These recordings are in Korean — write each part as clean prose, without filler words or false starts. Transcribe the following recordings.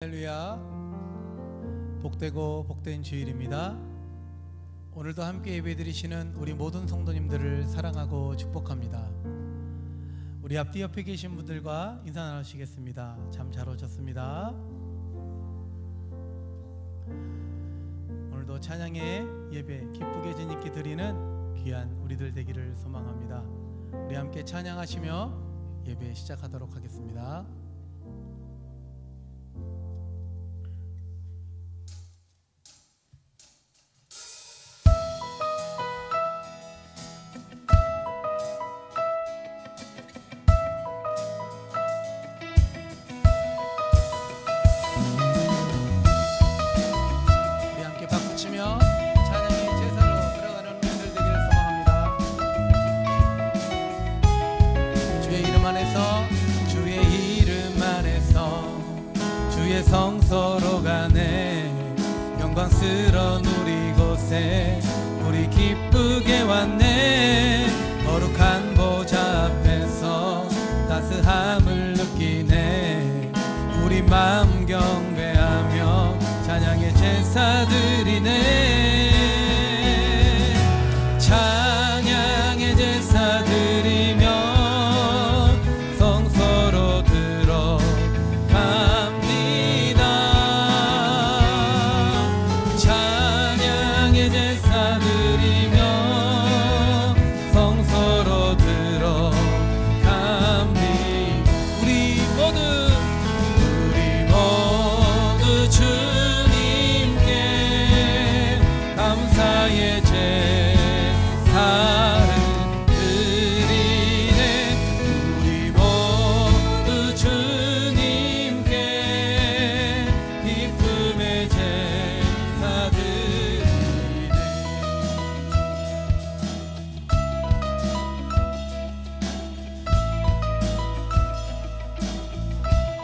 할렐루야. 복되고 복된 주일입니다. 오늘도 함께 예배드리시는 우리 모든 성도님들을 사랑하고 축복합니다. 우리 앞뒤 옆에 계신 분들과 인사 나누시겠습니다. 참 잘 오셨습니다. 오늘도 찬양의 예배 기쁘게 주님께 드리는 귀한 우리들 되기를 소망합니다. 우리 함께 찬양하시며 예배 시작하도록 하겠습니다. 성소로 가네. 영광스러운 우리 곳에 우리 기쁘게 왔네. 거룩한 보좌 앞에서 따스함을 느끼네. 우리 마음 경배하며 찬양의 제사 드리네. 찬양의 제사 드리며 성소로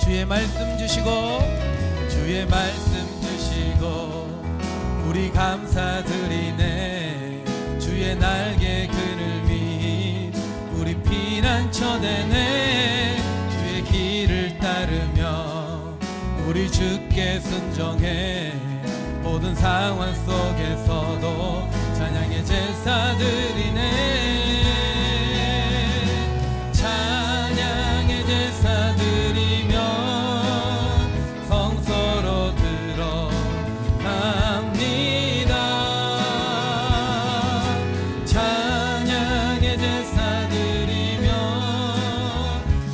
주의 말씀 주시고 주의 말씀 주시고 우리 감사드리네. 주의 날개 그늘 밑 우리 피난처 되네. 주의 길을 따르며 우리 주께 순종해. 모든 상황 속에서도 찬양의 제사 드리네. 찬양의 제사 드리며 성소로 들어갑니다. 찬양의 제사 드리며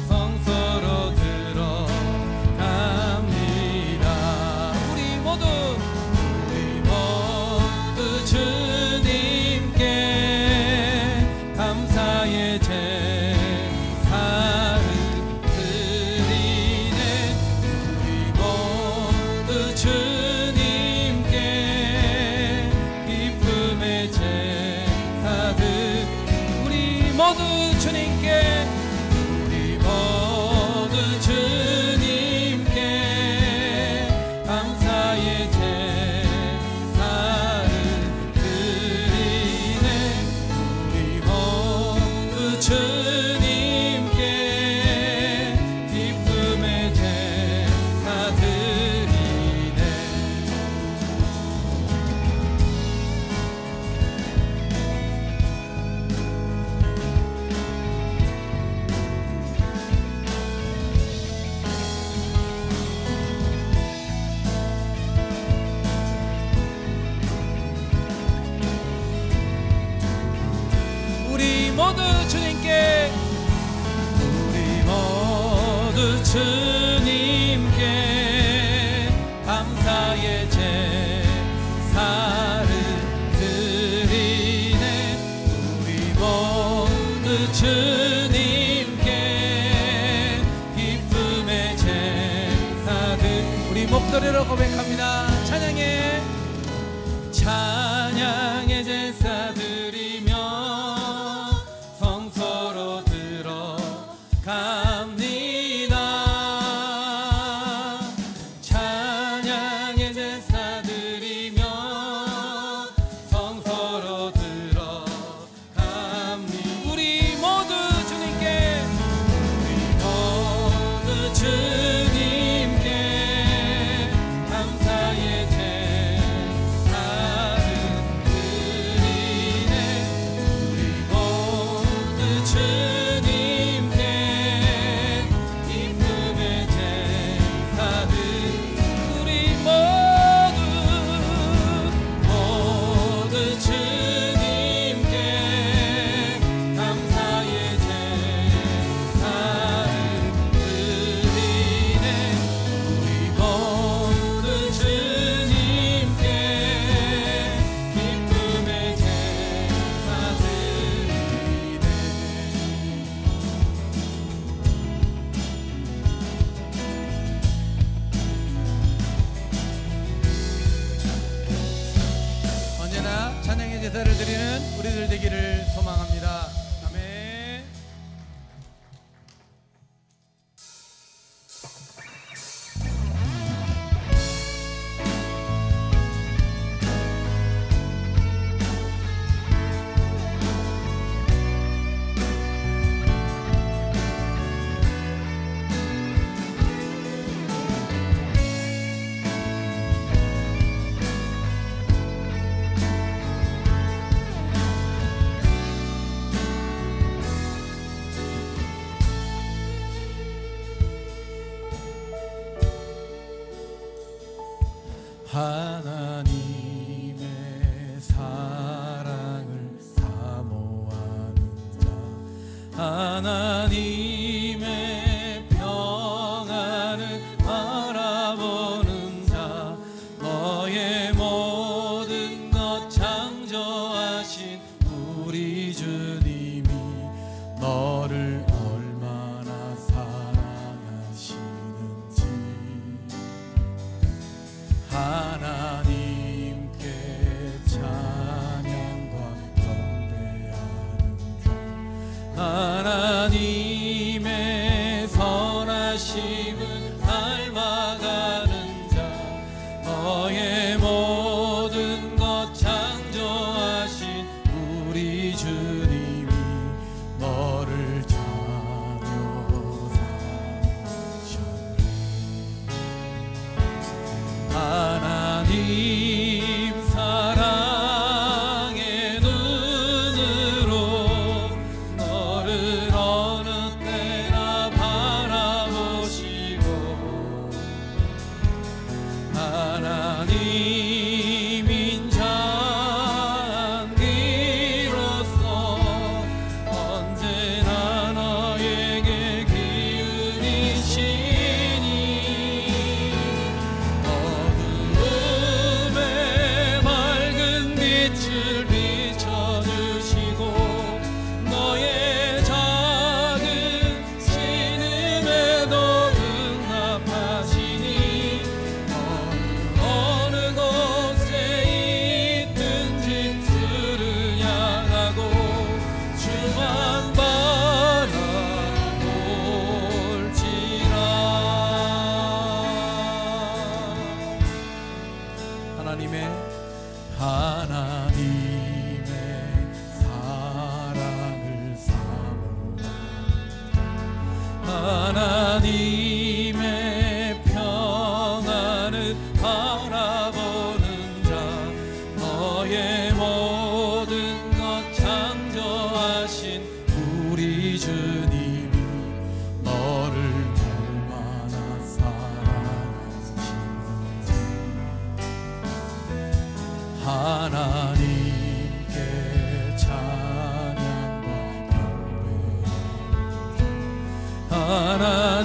성소로 들어갑니다. 우리 모두 주님께 감사의 제사를 드리네. 우리 모두 주님께 기쁨의 제사들. 우리 모두 주님께 우리 모두 주님께 감사의 제사를 드리네. 우리 모두 주님께 기쁨의 제사 드리네. 우리 모두 주님께 우리 모두 주님께 감사의 제사를 드리네. 우리 모두 주님께 기쁨의 제사들. 우리 목소리로 고백합니다. 찬양의 제사 드리며 성소로 들어갑니다. 찬양의 제사 드리며 성소로 들어갑니다. 우리 모두 주님께 우리 모두 주님께 예배를 드리는 우리들 되기를 소망합니다. 아멘. 하나님의 사랑을 사모하는 자, 하나님의 평안을 바라보는 자, 너의 모든 것 창조하신 우리 주님이 너를 얼마나 사랑하시는지 하나님께 찬양과 경배하는 자, 하나님의 선하심을 닮아가는 자, 너의 모든 것 창조하신 우리 주님이 너를 자녀 삼으셨네. 하나님 사랑의 눈으로 너를 어느 때나 바라보시고 하나님인 자비로서 언제나 너에게 기울이시니 어둠에 밝은 빛을 비춰주시고 너의 작은 신음에도 응답하시니 어느 곳에 있든지 주를 향하고 주만 바라볼지라. 하나님의 사랑을 사모하는 하나님의 평안을 바라보는 자, 너의 모든 것 창조하신 우리 주님이 너를 얼마나 사랑하시는지 하나님께 찬양과 경배하는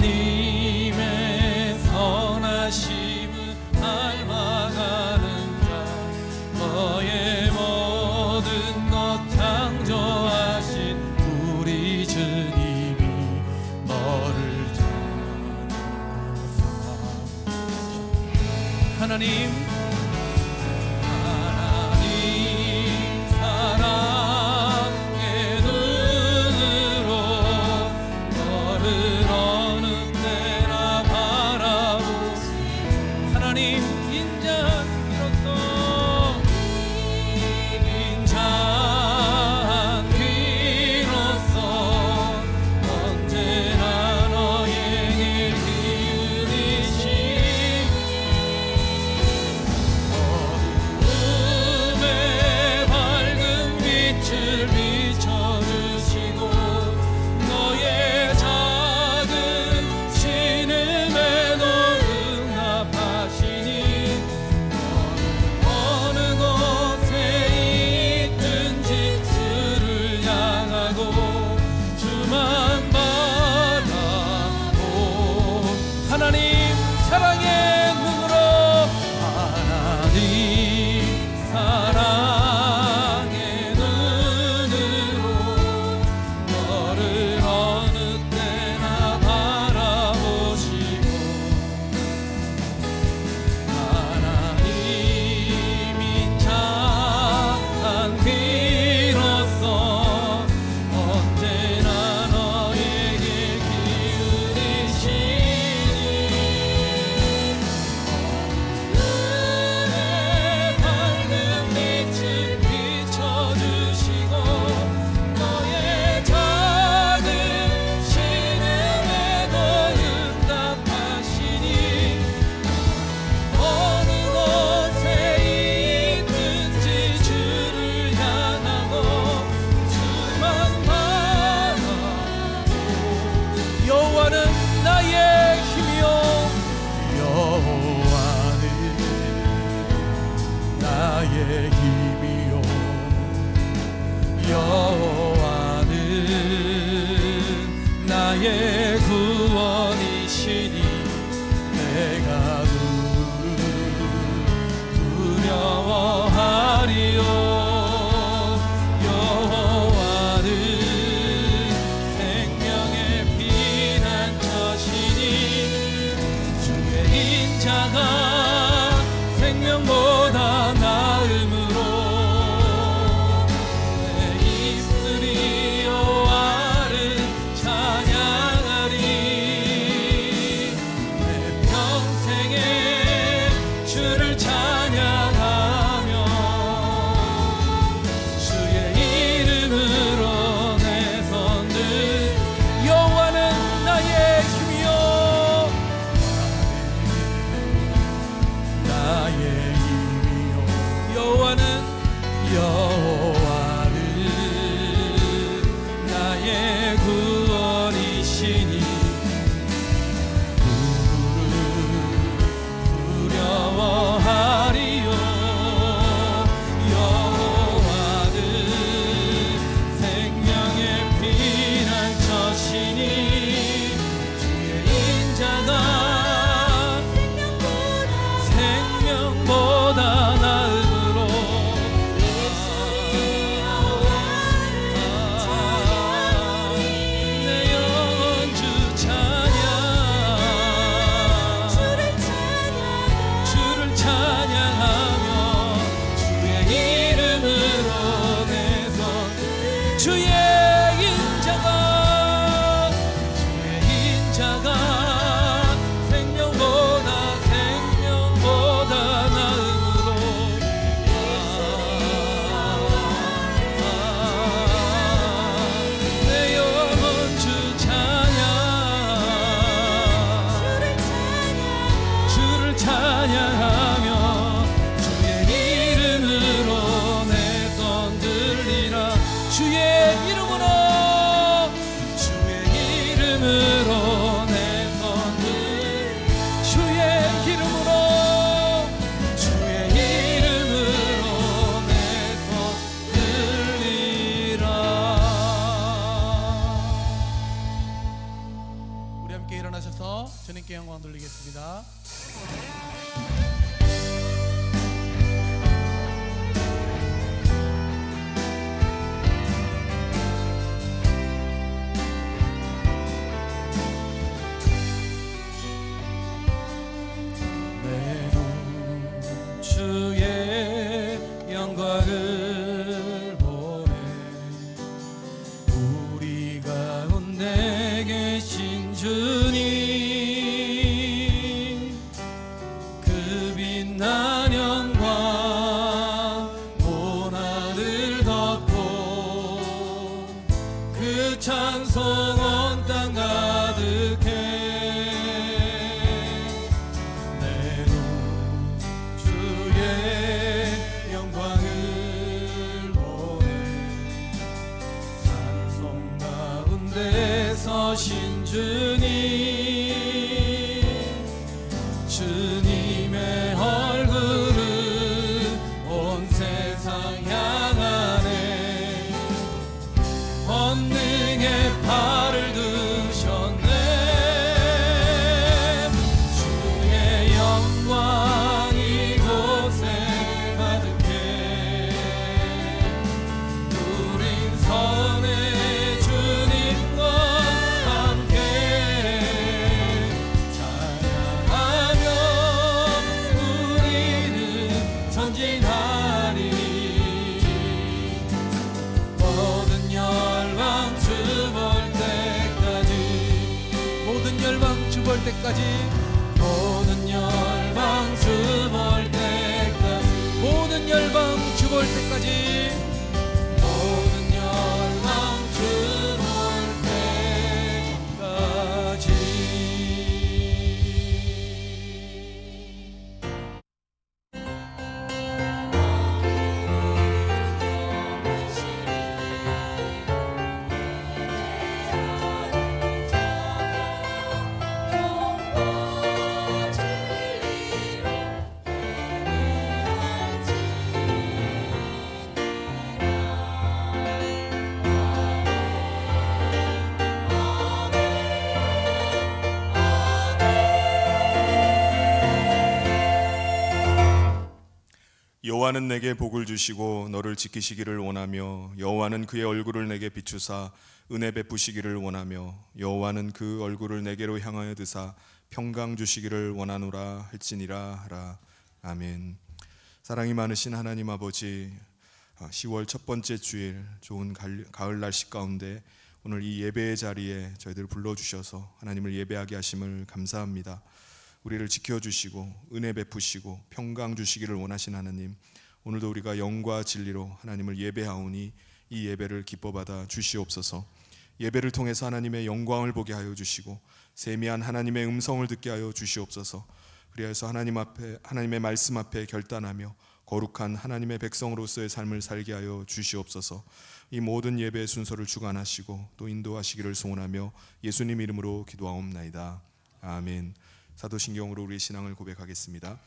하나님의 선하심을 닮아가는 자, 너의 모든 것 창조하신 우리 주님이 너를 찬양 삼으셨네. 하나님 사랑의 눈으로 너를 어느 때나 바라보시고 하나님 인자한 귀로서 언제나 너에게 기울이시고 어둠에 밝은 빛을 비춰주시고 너의 작은 신음에도 응답하시니 빛난 영광 온 하늘 덮고 그 찬송 온 땅 가득해 내 눈 주의 영광을 보네 산성 가운데 서신 주님 주님의 얼굴을 온 세상 향하네 권능의 팔을 드셨네 주의 영광 이곳에 가득해 우린 선의 주님과 함께 찬양하며 우리는 전진하리 모든 열방 주볼 때까지 모든 열방 주볼 때까지 모든 열방 주볼 때까지 모든 열방 주볼 때까지 모든 열방 주볼 때까지 여호와는 내게 복을 주시고 너를 지키시기를 원하며 여호와는 그의 얼굴을 내게 비추사 은혜 베푸시기를 원하며 여호와는 그 얼굴을 내게로 향하여 드사 평강 주시기를 원하노라 할지니라 하라. 아멘. 사랑이 많으신 하나님 아버지, 10월 첫 번째 주일 좋은 가을 날씨 가운데 오늘 이 예배의 자리에 저희들을 불러주셔서 하나님을 예배하게 하심을 감사합니다. 우리를 지켜주시고 은혜 베푸시고 평강 주시기를 원하신 하나님, 오늘도 우리가 영과 진리로 하나님을 예배하오니 이 예배를 기뻐받아 주시옵소서. 예배를 통해서 하나님의 영광을 보게 하여 주시고 세미한 하나님의 음성을 듣게 하여 주시옵소서. 그리하여서 하나님 앞에, 하나님의 말씀 앞에 결단하며 거룩한 하나님의 백성으로서의 삶을 살게 하여 주시옵소서. 이 모든 예배의 순서를 주관하시고 또 인도하시기를 소원하며 예수님 이름으로 기도하옵나이다. 아멘. 사도신경으로 우리의 신앙을 고백하겠습니다.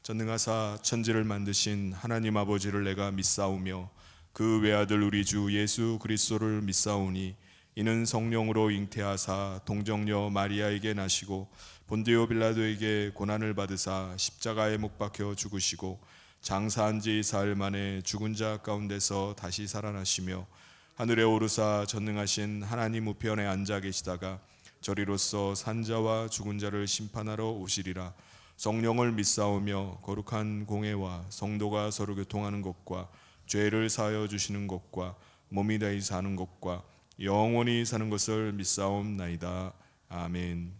전능하사 천지를 만드신 하나님 아버지를 내가 믿사오며 그 외아들 우리 주 예수 그리스도를 믿사오니 이는 성령으로 잉태하사 동정녀 마리아에게 나시고 본디오 빌라도에게 고난을 받으사 십자가에 못 박혀 죽으시고 장사한 지 사흘 만에 죽은 자 가운데서 다시 살아나시며 하늘에 오르사 전능하신 하나님 우편에 앉아 계시다가 저리로서 산자와 죽은 자를 심판하러 오시리라. 성령을 믿사오며 거룩한 공회와 성도가 서로 교통하는 것과 죄를 사하여 주시는 것과 몸이 다히 사는 것과 영원히 사는 것을 믿사옵나이다. 아멘.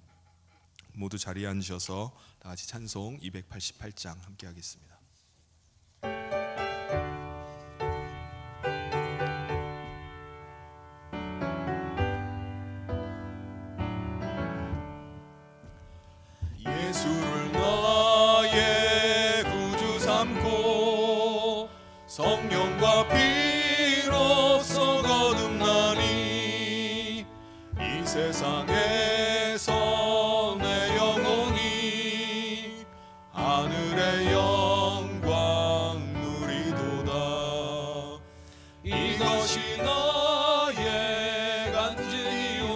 모두 자리에 앉으셔서 다 같이 찬송 288장 함께 하겠습니다. 예수를 나의 구주 삼고 성령과 피로써 거듭나니 이 세상에서 내 영혼이 하늘의 영광 누리도다. 이것이 나의 간증이요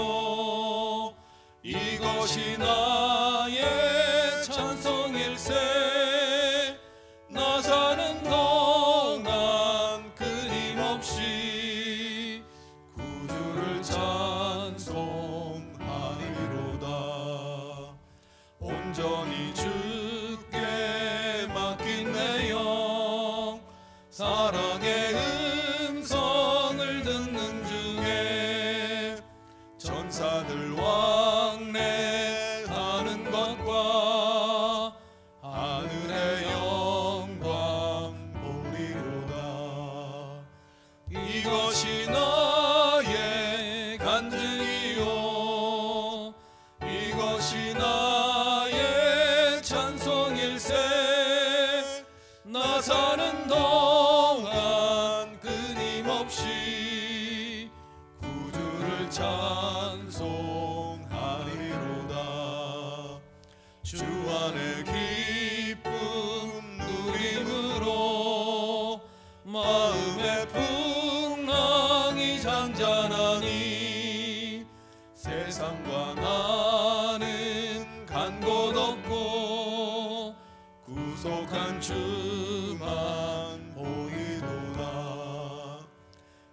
이것이 나의 찬송일세. 나 사는 동안 끊임없이 구주를 찬송하리라. 구속한 주만 보이도다.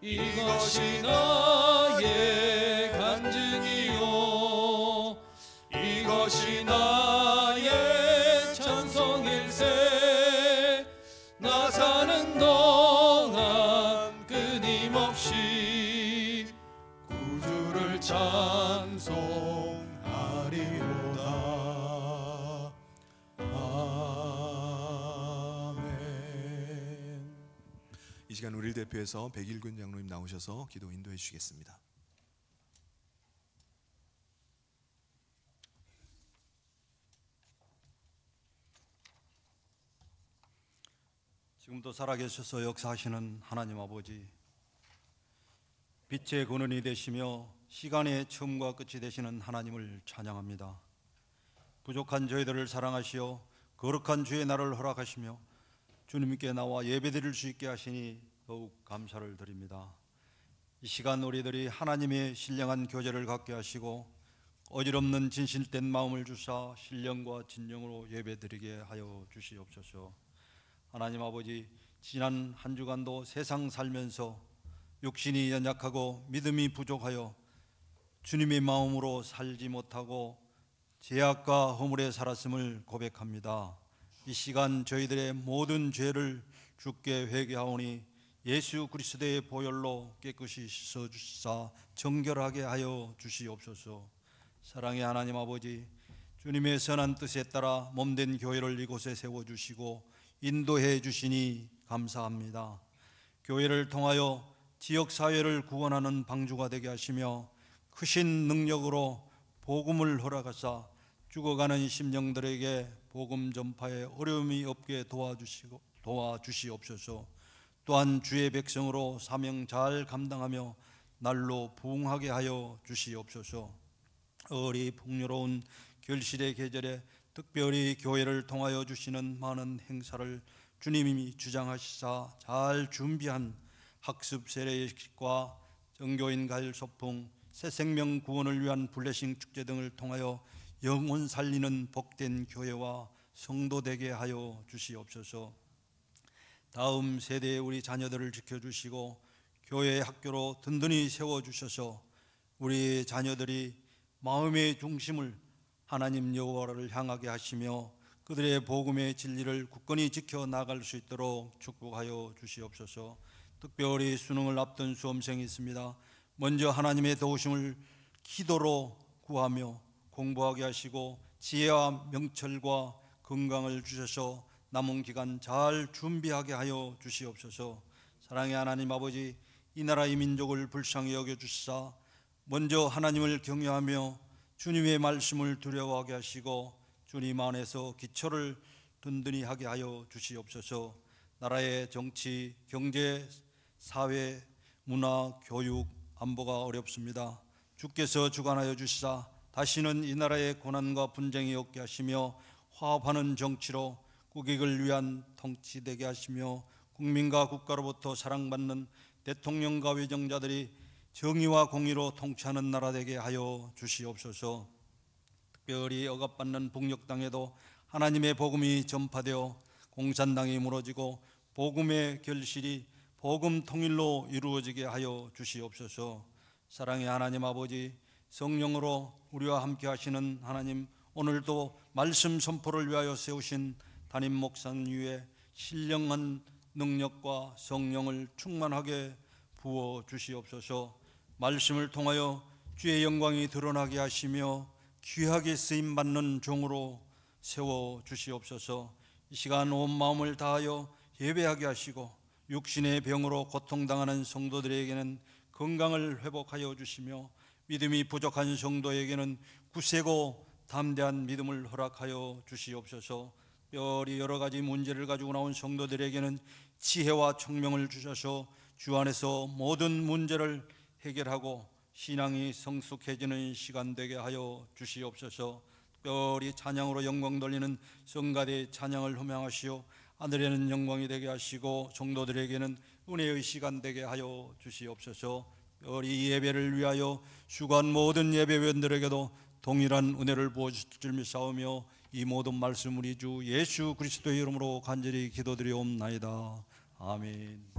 이것이 나의 간증이요 이것이 나의 찬송일세. 나 사는 동안 끊임없이 구주를 찬송하리로다. 아멘. 이 시간 우리를 대표해서 백일군 장로님 나오셔서 기도 인도해 주시겠습니다. 지금도 살아계셔서 역사하시는 하나님 아버지, 빛의 근원이 되시며 시간의 처음과 끝이 되시는 하나님을 찬양합니다. 부족한 저희들을 사랑하시어 거룩한 주의 날을 허락하시며 주님께 나와 예배드릴 수 있게 하시니 더욱 감사를 드립니다. 이 시간 우리들이 하나님의 신령한 교제를 갖게 하시고 어지럽는 진실된 마음을 주사 신령과 진정으로 예배드리게 하여 주시옵소서. 하나님 아버지, 지난 한 주간도 세상 살면서 육신이 연약하고 믿음이 부족하여 주님의 마음으로 살지 못하고 죄악과 허물에 살았음을 고백합니다. 이 시간 저희들의 모든 죄를 주께 회개하오니 예수 그리스도의 보혈로 깨끗이 씻어주시사 정결하게 하여 주시옵소서. 사랑의 하나님 아버지, 주님의 선한 뜻에 따라 몸된 교회를 이곳에 세워주시고 인도해 주시니 감사합니다. 교회를 통하여 지역사회를 구원하는 방주가 되게 하시며 크신 능력으로 복음을 허락하사 죽어가는 심령들에게 복음 전파에 어려움이 없게 도와주시옵소서. 또한 주의 백성으로 사명 잘 감당하며 날로 부흥하게 하여 주시옵소서. 어리 풍요로운 결실의 계절에 특별히 교회를 통하여 주시는 많은 행사를 주님이 주장하시사 잘 준비한 학습 세례식과 정교인 가일 소풍, 새 생명 구원을 위한 블레싱 축제 등을 통하여 영혼 살리는 복된 교회와 성도 되게 하여 주시옵소서. 다음 세대의 우리 자녀들을 지켜주시고 교회의 학교로 든든히 세워주셔서 우리 자녀들이 마음의 중심을 하나님 여호와를 향하게 하시며 그들의 복음의 진리를 굳건히 지켜 나갈 수 있도록 축복하여 주시옵소서. 특별히 수능을 앞둔 수험생이 있습니다. 먼저 하나님의 도우심을 기도로 구하며 공부하게 하시고 지혜와 명철과 건강을 주셔서 남은 기간 잘 준비하게 하여 주시옵소서. 사랑의 하나님 아버지, 이 나라 이 민족을 불쌍히 여겨주시사 먼저 하나님을 경외하며 주님의 말씀을 두려워하게 하시고 주님 안에서 기초를 든든히 하게 하여 주시옵소서. 나라의 정치, 경제, 사회, 문화, 교육, 안보가 어렵습니다. 주께서 주관하여 주시사 다시는 이 나라의 고난과 분쟁이 없게 하시며 화합하는 정치로 국익을 위한 통치 되게 하시며 국민과 국가로부터 사랑받는 대통령과 외정자들이 정의와 공의로 통치하는 나라 되게 하여 주시옵소서. 특별히 억압받는 북녘 땅에도 하나님의 복음이 전파되어 공산당이 무너지고 복음의 결실이 복음 통일로 이루어지게 하여 주시옵소서. 사랑의 하나님 아버지, 성령으로 우리와 함께 하시는 하나님, 오늘도 말씀 선포를 위하여 세우신 담임 목사님 위에 신령한 능력과 성령을 충만하게 부어 주시옵소서. 말씀을 통하여 주의 영광이 드러나게 하시며 귀하게 쓰임받는 종으로 세워 주시옵소서. 이 시간 온 마음을 다하여 예배하게 하시고 육신의 병으로 고통당하는 성도들에게는 건강을 회복하여 주시며 믿음이 부족한 성도에게는 굳세고 담대한 믿음을 허락하여 주시옵소서. 특별히 여러 가지 문제를 가지고 나온 성도들에게는 지혜와 총명을 주셔서 주 안에서 모든 문제를 해결하고 신앙이 성숙해지는 시간 되게 하여 주시옵소서. 특별히 찬양으로 영광 돌리는 성가대 찬양을 호명하시오 하늘에는 영광이 되게 하시고 성도들에게는 은혜의 시간 되게 하여 주시옵소서. 특별히 예배를 위하여 수고한 모든 예배위원들에게도 동일한 은혜를 부어주실 줄 믿사오며 이 모든 말씀 우리 주 예수 그리스도의 이름으로 간절히 기도드리옵나이다. 아멘.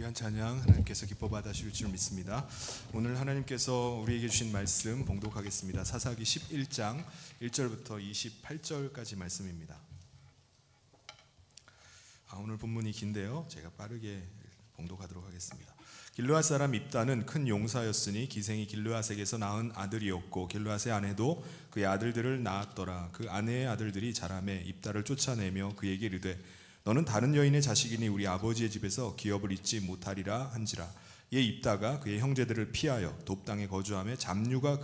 귀한 찬양 하나님께서 기뻐 받으실 줄 믿습니다. 오늘 하나님께서 우리에게 주신 말씀 봉독하겠습니다. 사사기 11장 1절부터 28절까지 말씀입니다. 오늘 본문이 긴데요. 제가 빠르게 봉독하도록 하겠습니다. 길르앗 사람 입다는 큰 용사였으니 기생이 길르앗에게서 낳은 아들이었고 길르앗의 아내도 그의 아들들을 낳았더라. 그 아내의 아들들이 자라매 입다를 쫓아내며 그에게 이르되 너는 다른 여인의 자식이니 우리 아버지의 집에서 기업을 잊지 못하리라 한지라. 이에 입다가 그의 형제들을 피하여 돕 땅에 거주하며 잡류가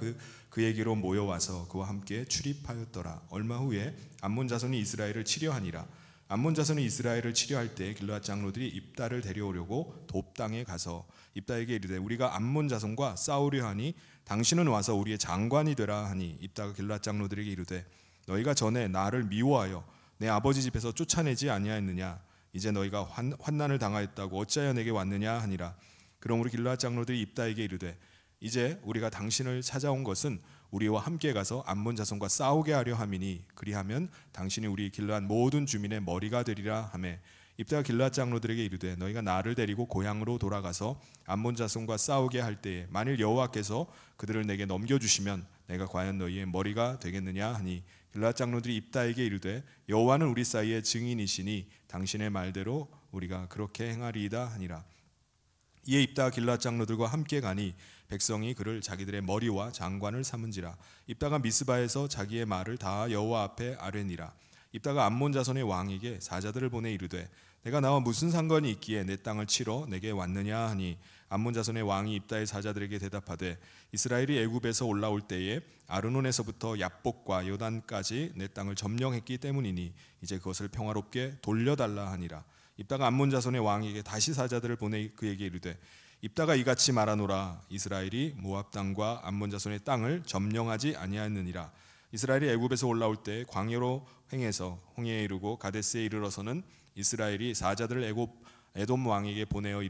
그에게로 모여와서 그와 함께 출입하였더라. 얼마 후에 암몬 자손이 이스라엘을 치려하니라. 암몬 자손이 이스라엘을 치려할 때 길르앗 장로들이 입다를 데려오려고 돕 땅에 가서 입다에게 이르되 우리가 암몬 자손과 싸우려 하니 당신은 와서 우리의 장관이 되라 하니 입다가 길르앗 장로들에게 이르되 너희가 전에 나를 미워하여 내 아버지 집에서 쫓아내지 아니하였느냐. 이제 너희가 환난을 당하였다고 어찌하여 내게 왔느냐 하니라. 그러므로 길르앗 장로들이 입다에게 이르되 이제 우리가 당신을 찾아온 것은 우리와 함께 가서 암몬 자손과 싸우게 하려 함이니 그리하면 당신이 우리 길르앗 모든 주민의 머리가 되리라 하매 입다가 길르앗 장로들에게 이르되 너희가 나를 데리고 고향으로 돌아가서 암몬 자손과 싸우게 할 때에 만일 여호와께서 그들을 내게 넘겨주시면 내가 과연 너희의 머리가 되겠느냐 하니 길르앗 장로들이 입다에게 이르되 여호와는 우리 사이의 증인이시니 당신의 말대로 우리가 그렇게 행하리이다 하니라. 이에 입다가 길르앗 장로들과 함께 가니 백성이 그를 자기들의 머리와 장관을 삼은지라. 입다가 미스바에서 자기의 말을 다 여호와 앞에 아뢰니라. 입다가 암몬 자손의 왕에게 사자들을 보내 이르되 내가 나와 무슨 상관이 있기에 내 땅을 치러 내게 왔느냐 하니 암몬 자손의 왕이 입다의 사자들에게 대답하되 이스라엘이 애굽에서 올라올 때에 아르논에서부터 얍복과 요단까지 내 땅을 점령했기 때문이니 이제 그것을 평화롭게 돌려달라 하니라. 입다가 암몬 자손의 왕에게 다시 사자들을 보내 그에게 이르되 입다가 이같이 말하노라. 이스라엘이 모압 땅과 암몬 자손의 땅을 점령하지 아니하였느니라. 이스라엘이 애굽에서 올라올 때 광야로 행해서 홍해에 이르고 가데스에 이르러서는 이스라엘이 사자들을 에돔 왕에게 보내어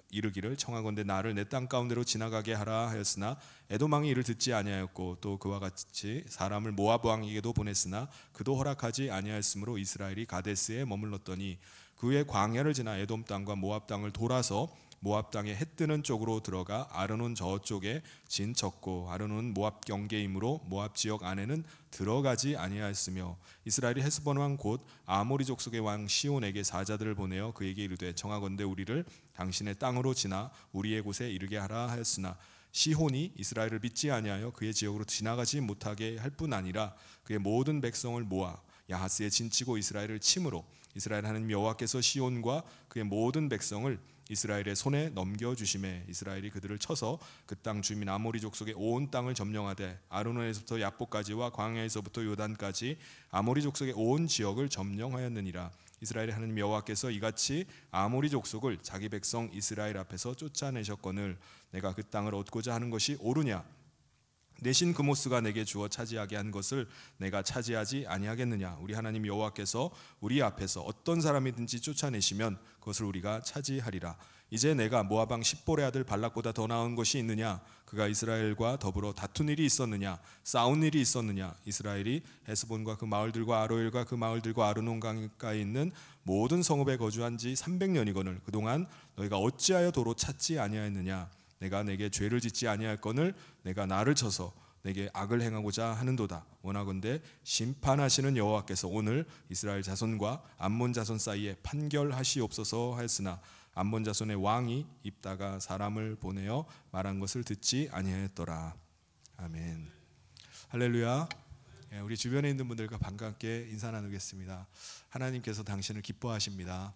이르기를 청하건대 나를 내 땅 가운데로 지나가게 하라 하였으나 에돔 왕이 이를 듣지 아니하였고 또 그와 같이 사람을 모압 왕에게도 보냈으나 그도 허락하지 아니하였으므로 이스라엘이 가데스에 머물렀더니 그 후에 광야를 지나 에돔 땅과 모압 땅을 돌아서 모압 땅의 해 뜨는 쪽으로 들어가 아르논 저쪽에 진쳤고 아르논은 모압 경계이므로 모압 지역 안에는 들어가지 아니하였으며 이스라엘이 헤스본 왕 곧 아모리 족속의 왕 시온에게 사자들을 보내어 그에게 이르되 청하건대 우리를 당신의 땅으로 지나 우리의 곳에 이르게 하라 하였으나 시혼이 이스라엘을 믿지 아니하여 그의 지역으로 지나가지 못하게 할 뿐 아니라 그의 모든 백성을 모아 야하스에 진치고 이스라엘을 침으로 이스라엘 하나님 여호와께서 시온과 그의 모든 백성을 이스라엘의 손에 넘겨주심에 이스라엘이 그들을 쳐서 그 땅 주민 아모리 족속의 온 땅을 점령하되 아르논에서부터 얍복까지와 광야에서부터 요단까지 아모리 족속의 온 지역을 점령하였느니라. 이스라엘의 하나님 여호와께서 이같이 아모리 족속을 자기 백성 이스라엘 앞에서 쫓아내셨거늘 내가 그 땅을 얻고자 하는 것이 옳으냐. 내 신 그모스가 내게 주어 차지하게 한 것을 내가 차지하지 아니하겠느냐. 우리 하나님 여호와께서 우리 앞에서 어떤 사람이든지 쫓아내시면 그것을 우리가 차지하리라. 이제 내가 모압 왕 십볼의 아들 발락보다 더 나은 것이 있느냐. 그가 이스라엘과 더불어 다툰 일이 있었느냐. 싸운 일이 있었느냐. 이스라엘이 헤스본과 그 마을들과 아로엘과 그 마을들과 아르논 강가에 있는 모든 성읍에 거주한 지 300년이거늘 그동안 너희가 어찌하여 도로 찾지 아니하였느냐. 내가 내게 죄를 짓지 아니할거늘 내가 나를 쳐서 내게 악을 행하고자 하는도다. 원하건대 심판하시는 여호와께서 오늘 이스라엘 자손과 암몬 자손 사이에 판결하시옵소서 하였으나 암몬 자손의 왕이 입다가 사람을 보내어 말한 것을 듣지 아니하였더라. 아멘. 할렐루야. 우리 주변에 있는 분들과 반갑게 인사 나누겠습니다. 하나님께서 당신을 기뻐하십니다.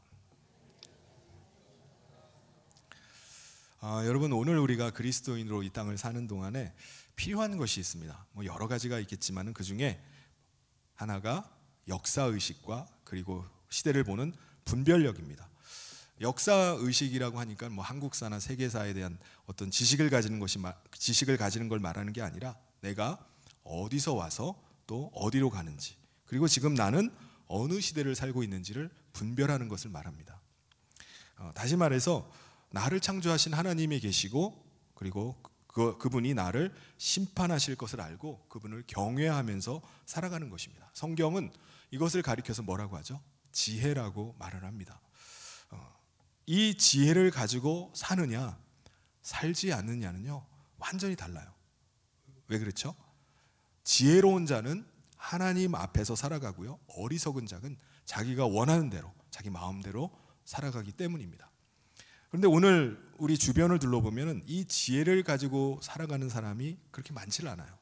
여러분 오늘 우리가 그리스도인으로 이 땅을 사는 동안에 필요한 것이 있습니다. 뭐 여러 가지가 있겠지만 그 중에 하나가 역사 의식과 그리고 시대를 보는 분별력입니다. 역사 의식이라고 하니까 뭐 한국사나 세계사에 대한 어떤 지식을 가지는 걸 말하는 게 아니라 내가 어디서 와서 또 어디로 가는지 그리고 지금 나는 어느 시대를 살고 있는지를 분별하는 것을 말합니다. 다시 말해서 나를 창조하신 하나님이 계시고 그리고 그분이 나를 심판하실 것을 알고 그분을 경외하면서 살아가는 것입니다. 성경은 이것을 가리켜서 뭐라고 하죠? 지혜라고 말을 합니다. 이 지혜를 가지고 사느냐 살지 않느냐는요 완전히 달라요. 왜 그렇죠? 지혜로운 자는 하나님 앞에서 살아가고요 어리석은 자는 자기가 원하는 대로 자기 마음대로 살아가기 때문입니다. 그런데 오늘 우리 주변을 둘러보면 이 지혜를 가지고 살아가는 사람이 그렇게 많지는 않아요.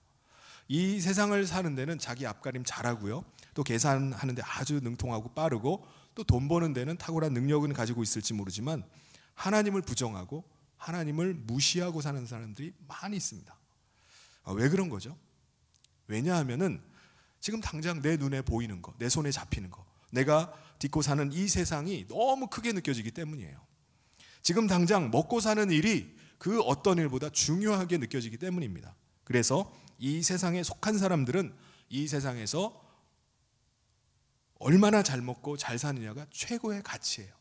이 세상을 사는 데는 자기 앞가림 잘하고요, 또 계산하는 데 아주 능통하고 빠르고, 또 돈 버는 데는 탁월한 능력은 가지고 있을지 모르지만 하나님을 부정하고 하나님을 무시하고 사는 사람들이 많이 있습니다. 왜 그런 거죠? 왜냐하면은 지금 당장 내 눈에 보이는 거, 내 손에 잡히는 거, 내가 딛고 사는 이 세상이 너무 크게 느껴지기 때문이에요. 지금 당장 먹고 사는 일이 그 어떤 일보다 중요하게 느껴지기 때문입니다. 그래서 이 세상에 속한 사람들은 이 세상에서 얼마나 잘 먹고 잘 사느냐가 최고의 가치예요.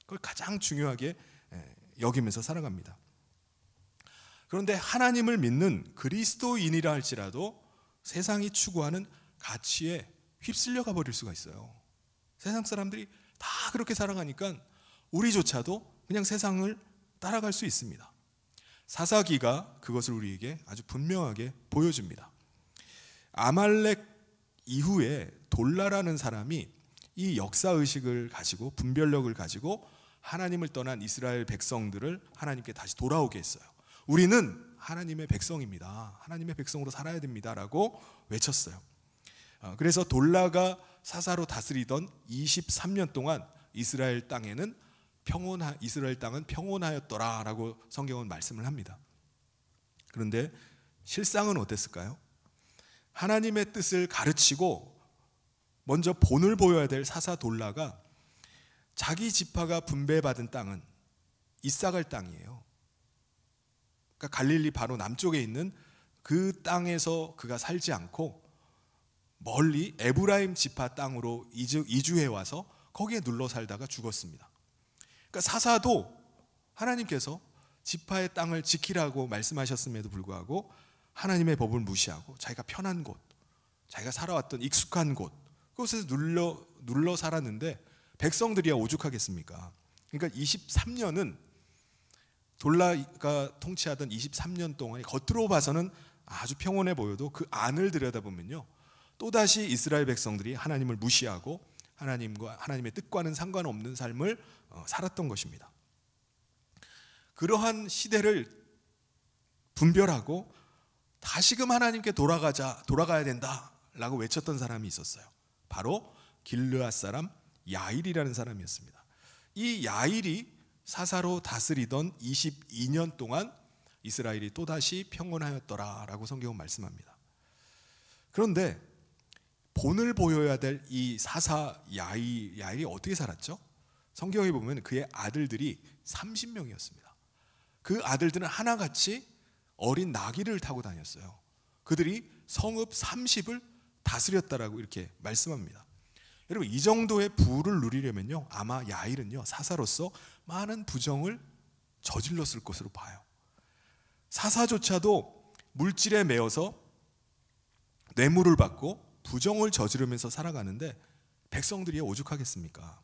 그걸 가장 중요하게 여기면서 살아갑니다. 그런데 하나님을 믿는 그리스도인이라 할지라도 세상이 추구하는 가치에 휩쓸려가 버릴 수가 있어요. 세상 사람들이 다 그렇게 살아가니까 우리조차도 그냥 세상을 따라갈 수 있습니다. 사사기가 그것을 우리에게 아주 분명하게 보여줍니다. 아말렉 이후에 돌라라는 사람이 이 역사의식을 가지고, 분별력을 가지고 하나님을 떠난 이스라엘 백성들을 하나님께 다시 돌아오게 했어요. 우리는 하나님의 백성입니다. 하나님의 백성으로 살아야 됩니다 라고 외쳤어요. 그래서 돌라가 사사로 다스리던 23년 동안 이스라엘 땅은 평온하였더라 라고 성경은 말씀을 합니다. 그런데 실상은 어땠을까요? 하나님의 뜻을 가르치고 먼저 본을 보여야 될 사사 돌라가 자기 지파가 분배받은 땅은 이사갈 땅이에요. 그러니까 갈릴리 바로 남쪽에 있는 그 땅에서 그가 살지 않고 멀리 에브라임 지파 땅으로 이주해 와서 거기에 눌러 살다가 죽었습니다. 그러니까 사사도 하나님께서 지파의 땅을 지키라고 말씀하셨음에도 불구하고 하나님의 법을 무시하고 자기가 편한 곳, 자기가 살아왔던 익숙한 곳, 그곳에서 눌러 살았는데 백성들이야 오죽하겠습니까? 그러니까 23년은 돌라가 통치하던 23년 동안에 겉으로 봐서는 아주 평온해 보여도 그 안을 들여다보면요, 또다시 이스라엘 백성들이 하나님을 무시하고 하나님의 뜻과는 상관없는 삶을 살았던 것입니다. 그러한 시대를 분별하고 다시금 하나님께 돌아가야 된다라고 외쳤던 사람이 있었어요. 바로 길르앗 사람 야일이라는 사람이었습니다. 이 야일이 사사로 다스리던 22년 동안 이스라엘이 또다시 평온하였더라라고 성경은 말씀합니다. 그런데 본을 보여야 될 이 사사 야일이 어떻게 살았죠? 성경에 보면 그의 아들들이 30명이었습니다. 그 아들들은 하나같이 어린 나귀를 타고 다녔어요. 그들이 성읍 30을 다스렸다라고 이렇게 말씀합니다. 여러분, 이 정도의 부를 누리려면요, 아마 야일은요 사사로서 많은 부정을 저질렀을 것으로 봐요. 사사조차도 물질에 매여서 뇌물을 받고 부정을 저지르면서 살아가는데 백성들이 오죽하겠습니까?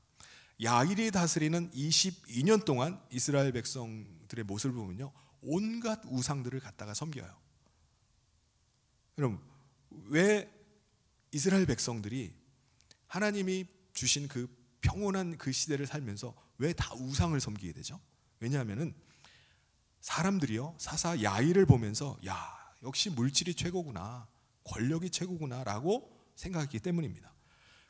야일이 다스리는 22년 동안 이스라엘 백성들의 모습을 보면요, 온갖 우상들을 갖다가 섬겨요. 여러분, 왜 이스라엘 백성들이 하나님이 주신 그 평온한 그 시대를 살면서 왜 다 우상을 섬기게 되죠? 왜냐하면은 사람들이요, 사사 야일을 보면서 야, 역시 물질이 최고구나, 권력이 최고구나 라고 생각했기 때문입니다.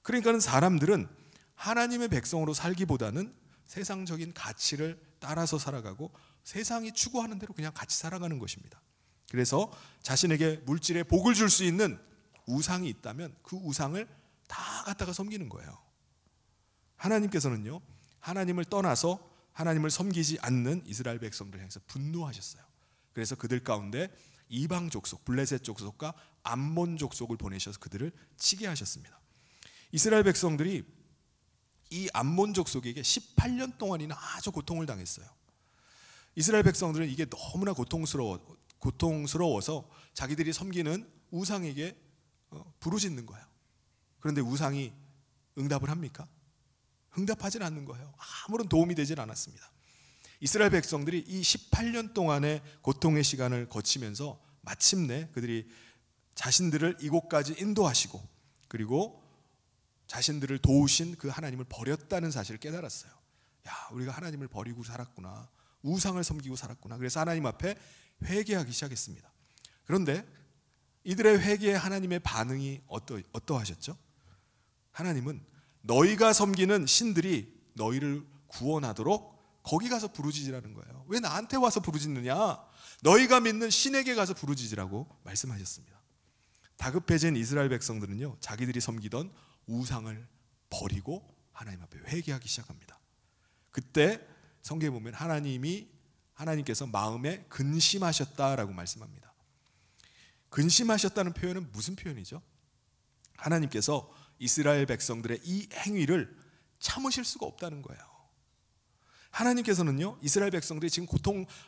그러니까는 사람들은 하나님의 백성으로 살기보다는 세상적인 가치를 따라서 살아가고 세상이 추구하는 대로 그냥 같이 살아가는 것입니다. 그래서 자신에게 물질의 복을 줄 수 있는 우상이 있다면 그 우상을 다 갖다가 섬기는 거예요. 하나님께서는요, 하나님을 떠나서 하나님을 섬기지 않는 이스라엘 백성들 향해서 분노하셨어요. 그래서 그들 가운데 이방 족속, 블레셋 족속과 암몬 족속을 보내셔서 그들을 치게 하셨습니다. 이스라엘 백성들이 이 암몬 족속에게 18년 동안이나 아주 고통을 당했어요. 이스라엘 백성들은 이게 너무나 고통스러워서 자기들이 섬기는 우상에게 부르짖는 거예요. 그런데 우상이 응답을 합니까? 응답하진 않는 거예요. 아무런 도움이 되질 않았습니다. 이스라엘 백성들이 이 18년 동안의 고통의 시간을 거치면서 마침내 그들이 자신들을 이곳까지 인도하시고 그리고 자신들을 도우신 그 하나님을 버렸다는 사실을 깨달았어요. 야, 우리가 하나님을 버리고 살았구나. 우상을 섬기고 살았구나. 그래서 하나님 앞에 회개하기 시작했습니다. 그런데 이들의 회개에 하나님의 반응이 어떠하셨죠? 하나님은 너희가 섬기는 신들이 너희를 구원하도록 거기 가서 부르짖으라는 거예요. 왜 나한테 와서 부르짖느냐? 너희가 믿는 신에게 가서 부르짖으라고 말씀하셨습니다. 다급해진 이스라엘 백성들은요, 자기들이 섬기던 우상을 버리고 하나님 앞에 회개하기 시작합니다. 그때 성경에 보면 하나님께서 마음에 근심하셨다라고 말씀합니다. 근심하셨다는 표현은 무슨 표현이죠? 하나님께서 이스라엘 백성들의 이 행위를 참으실 수가 없다는 거예요. 하나님께서는요, 이스라엘 백성들이 지금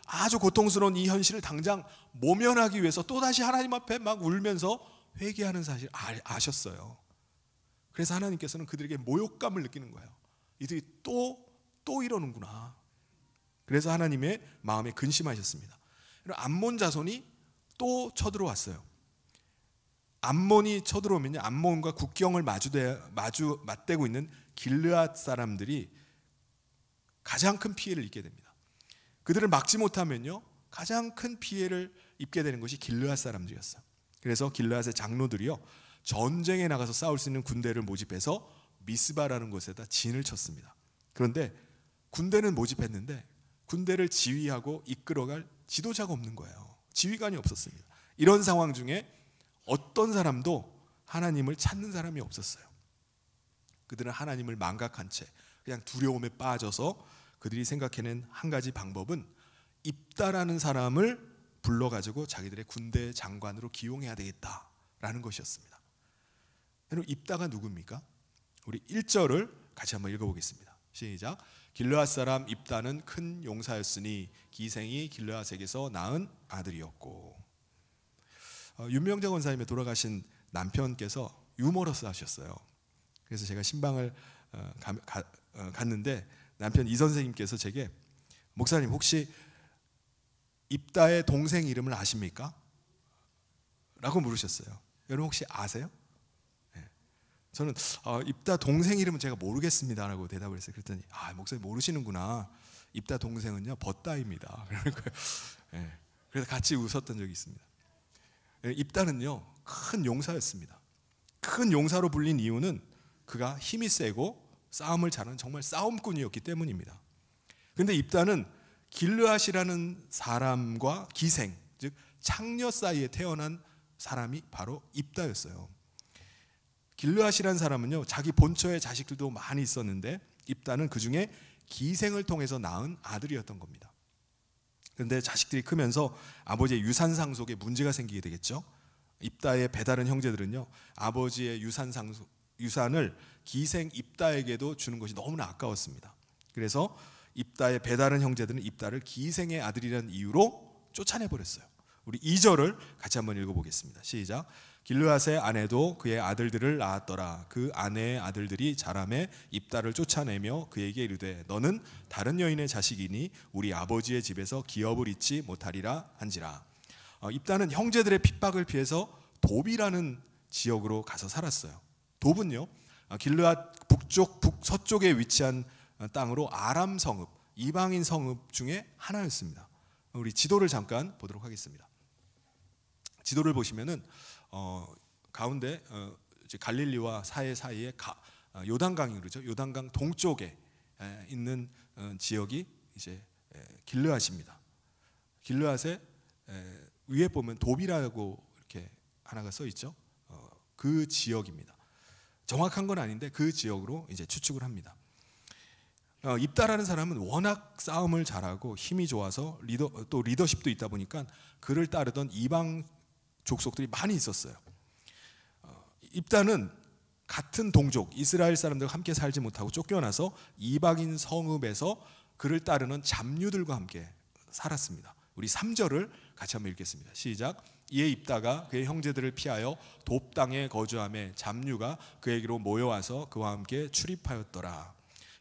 아주 고통스러운 이 현실을 당장 모면하기 위해서 또다시 하나님 앞에 막 울면서 회개하는 사실을 아셨어요. 그래서 하나님께서는 그들에게 모욕감을 느끼는 거예요. 이들이 또 이러는구나. 그래서 하나님의 마음에 근심하셨습니다. 암몬 자손이 또 쳐들어왔어요. 암몬이 쳐들어오면요, 암몬과 국경을 맞대고 있는 길르앗 사람들이 가장 큰 피해를 입게 됩니다. 그들을 막지 못하면요, 가장 큰 피해를 입게 되는 것이 길르앗 사람들이었어요. 그래서 길르앗의 장로들이요, 전쟁에 나가서 싸울 수 있는 군대를 모집해서 미스바라는 곳에다 진을 쳤습니다. 그런데 군대는 모집했는데 군대를 지휘하고 이끌어갈 지도자가 없는 거예요. 지휘관이 없었습니다. 이런 상황 중에 어떤 사람도 하나님을 찾는 사람이 없었어요. 그들은 하나님을 망각한 채 그냥 두려움에 빠져서 그들이 생각해낸 한 가지 방법은 입다라는 사람을 불러가지고 자기들의 군대 장관으로 기용해야 되겠다라는 것이었습니다. 여러분, 입다가 누굽니까? 우리 1절을 같이 한번 읽어보겠습니다. 시작. 길르앗 사람 입다는 큰 용사였으니 기생이 길르앗에게서 낳은 아들이었고. 윤명자 권사님의 돌아가신 남편께서 유머러스 하셨어요. 그래서 제가 신방을 갔는데 남편 이 선생님께서 제게, 목사님 혹시 입다의 동생 이름을 아십니까? 라고 물으셨어요. 여러분 혹시 아세요? 네. 저는 입다 동생 이름은 제가 모르겠습니다 라고 대답을 했어요. 그랬더니 목사님 모르시는구나. 입다 동생은요 벗다입니다. 네. 그래서 같이 웃었던 적이 있습니다. 입다는요 큰 용사였습니다. 큰 용사로 불린 이유는 그가 힘이 세고 싸움을 잘하는 정말 싸움꾼이었기 때문입니다. 그런데 입다는 길르앗이라는 사람과 기생, 즉 창녀 사이에 태어난 사람이 바로 입다였어요. 길르앗이라는 사람은요 자기 본처의 자식들도 많이 있었는데 입다는 그 중에 기생을 통해서 낳은 아들이었던 겁니다. 그런데 자식들이 크면서 아버지의 유산 상속에 문제가 생기게 되겠죠. 입다의 배다른 형제들은요 아버지의 유산을 기생 입다에게도 주는 것이 너무나 아까웠습니다. 그래서 입다의 배다른 형제들은 입다를 기생의 아들이라는 이유로 쫓아내버렸어요. 우리 2절을 같이 한번 읽어보겠습니다. 시작. 길르앗의 아내도 그의 아들들을 낳았더라. 그 아내의 아들들이 자라매 입다를 쫓아내며 그에게 이르되 너는 다른 여인의 자식이니 우리 아버지의 집에서 기업을 잊지 못하리라 한지라. 입다는 형제들의 핍박을 피해서 돕이라는 지역으로 가서 살았어요. 돕은요 길르앗 북서쪽에 위치한 땅으로 아람 성읍, 이방인 성읍 중에 하나였습니다. 우리 지도를 잠깐 보도록 하겠습니다. 지도를 보시면은 가운데 이제 갈릴리와 사이에 요단강이 흐르죠. 요단강 동쪽에 있는 지역이 이제 길르앗입니다. 길르앗의 위에 보면 돕이라고 이렇게 하나가 써 있죠. 그 지역입니다. 정확한 건 아닌데 그 지역으로 이제 추측을 합니다. 입다라는 사람은 워낙 싸움을 잘하고 힘이 좋아서 또 리더십도 있다 보니까 그를 따르던 이방 족속들이 많이 있었어요. 입다는 같은 동족 이스라엘 사람들과 함께 살지 못하고 쫓겨나서 이방인 성읍에서 그를 따르는 잡류들과 함께 살았습니다. 우리 3절을 같이 한번 읽겠습니다. 시작. 이에 입다가 그의 형제들을 피하여 돕 땅에 거주하며 잡류가 그에게로 모여와서 그와 함께 출입하였더라.